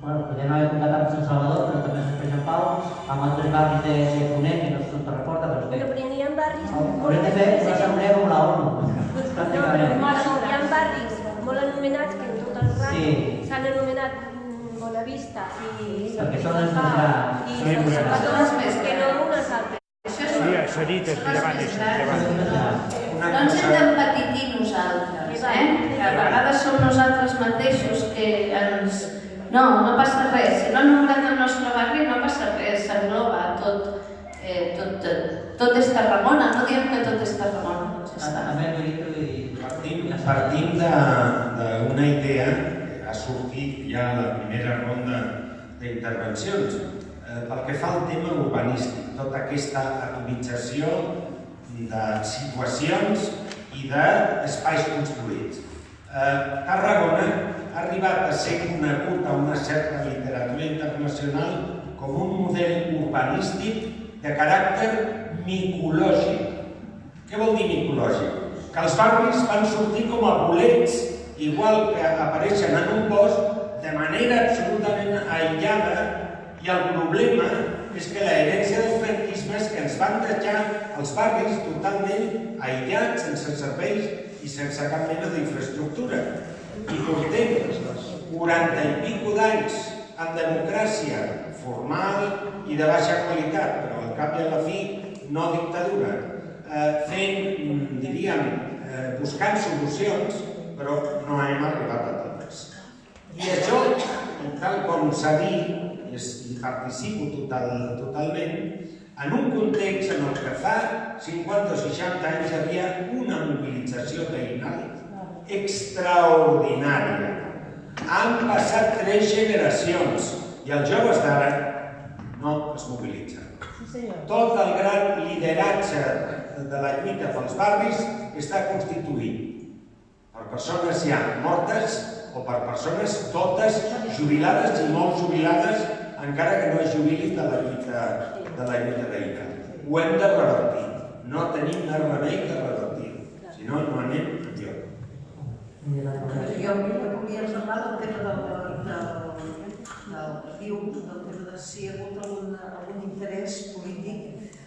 podem haver comptat amb Sant Salvador, però també amb Sant Pau, amb altres barris de Ponent, que no són Torreforta, però és que... Però n'hi ha barris... Haurem de fer una assemblea com l'ONU. Hi ha barris molt anomenats que en tots els barris s'han anomenat Bonavista i Sant Pau i Sant Salvador, que no unes altres. Sí, això dit, és llevant. No ens hem d'empetitir nosaltres, que a vegades som nosaltres mateixos que ens... No passa res, si no han nombrat el nostre barri no passa res, s'engloba tot és Tarragona, no diem que tot és Tarragona. Partim d'una idea que ha sortit ja a la primera ronda d'intervencions, pel que fa al tema urbanístic, tota aquesta atomització de situacions i d'espais construïts. Tarragona ha arribat a ser conegut a una certa literatura internacional com un model urbanístic de caràcter micològic. Què vol dir micològic? Que els barris van sortir com a bolets, igual que apareixen en un bosc, de manera absolutament aïllada, i el problema és que l'herència del franquisme és que ens van deixar els barris totalment aïllats, sense serveis i sense cap mena d'infraestructura. I portem 40 i pico d'anys en democràcia formal i de baixa qualitat, però al cap i a la fi no dictadura, buscant solucions, però no hem arribat a totes. I això, tal com s'ha dit, i participo totalment, en un context en el que fa 50 o 60 anys hi havia una mobilització veïnal extraordinària. Han passat 3 generacions i els joves d'ara no es mobilitzen. Tot el gran lideratge de la lluita pels barris està constituït per persones ja mortes o per persones totes jubilades i molt jubilades, encara que no es jubilin de la lluita veïnal. Ho hem de revertir. No tenim més remei que revertir-ho. Si no, no anem enlloc. Jo volia parlar del tema del riu, del tema de si hi ha hagut algun interès polític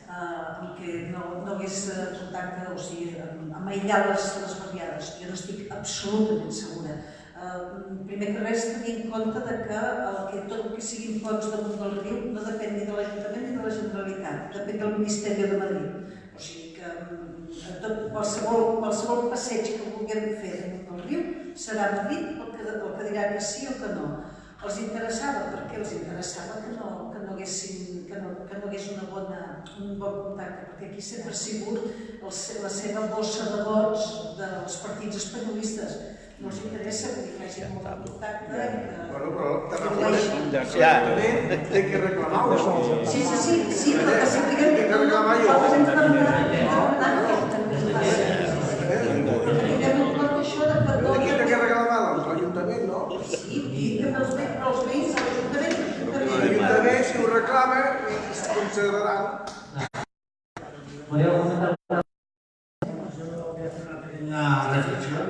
en què no hagués contacte, o sigui, en aïllar les barriades. Jo n'estic absolutament segura. Primer que res, tenir en compte que tot el que siguin ponts damunt del riu no depèn ni de l'Ajuntament ni de la Generalitat, depèn del Ministeri de Madrid. O sigui que qualsevol passeig que vulguem fer damunt del riu serà Madrid el que dirà que sí o que no. Els interessava perquè els interessava que no hagués un bon contacte, perquè aquí sempre ha sigut la seva bossa de vots dels partits espanyolistes. No els interessa que hi hagi molt de contacte. Però Tarragona té que reclamar-ho. Sí, però que sapiguem que Aquí té que reclamar l'Ajuntament, no? Sí, i que els veïns de l'Ajuntament... L'Ajuntament, si ho reclama, es consideraran. ¿Podríamos comentar Yo voy a hacer una pequeña reflexión.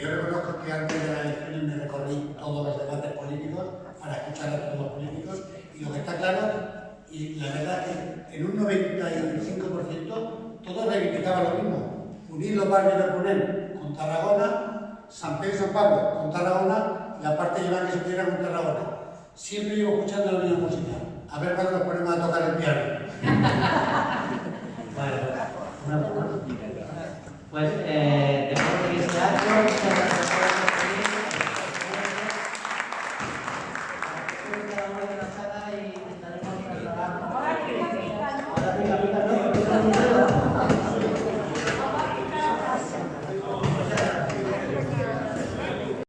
Yo reconozco que antes de la elección me recorrí todos los debates políticos para escuchar a todos los políticos y lo que está claro, y la verdad que en un 95% todos reivindicaban lo mismo: unir los barrios de Ponent con Tarragona, San Pedro y San Pablo con Tarragona y aparte llevar que se pudiera con Tarragona. Siempre iba escuchando la misma música. A ver cuándo nos ponemos a tocar el piano. Pues, después de este acto, ahora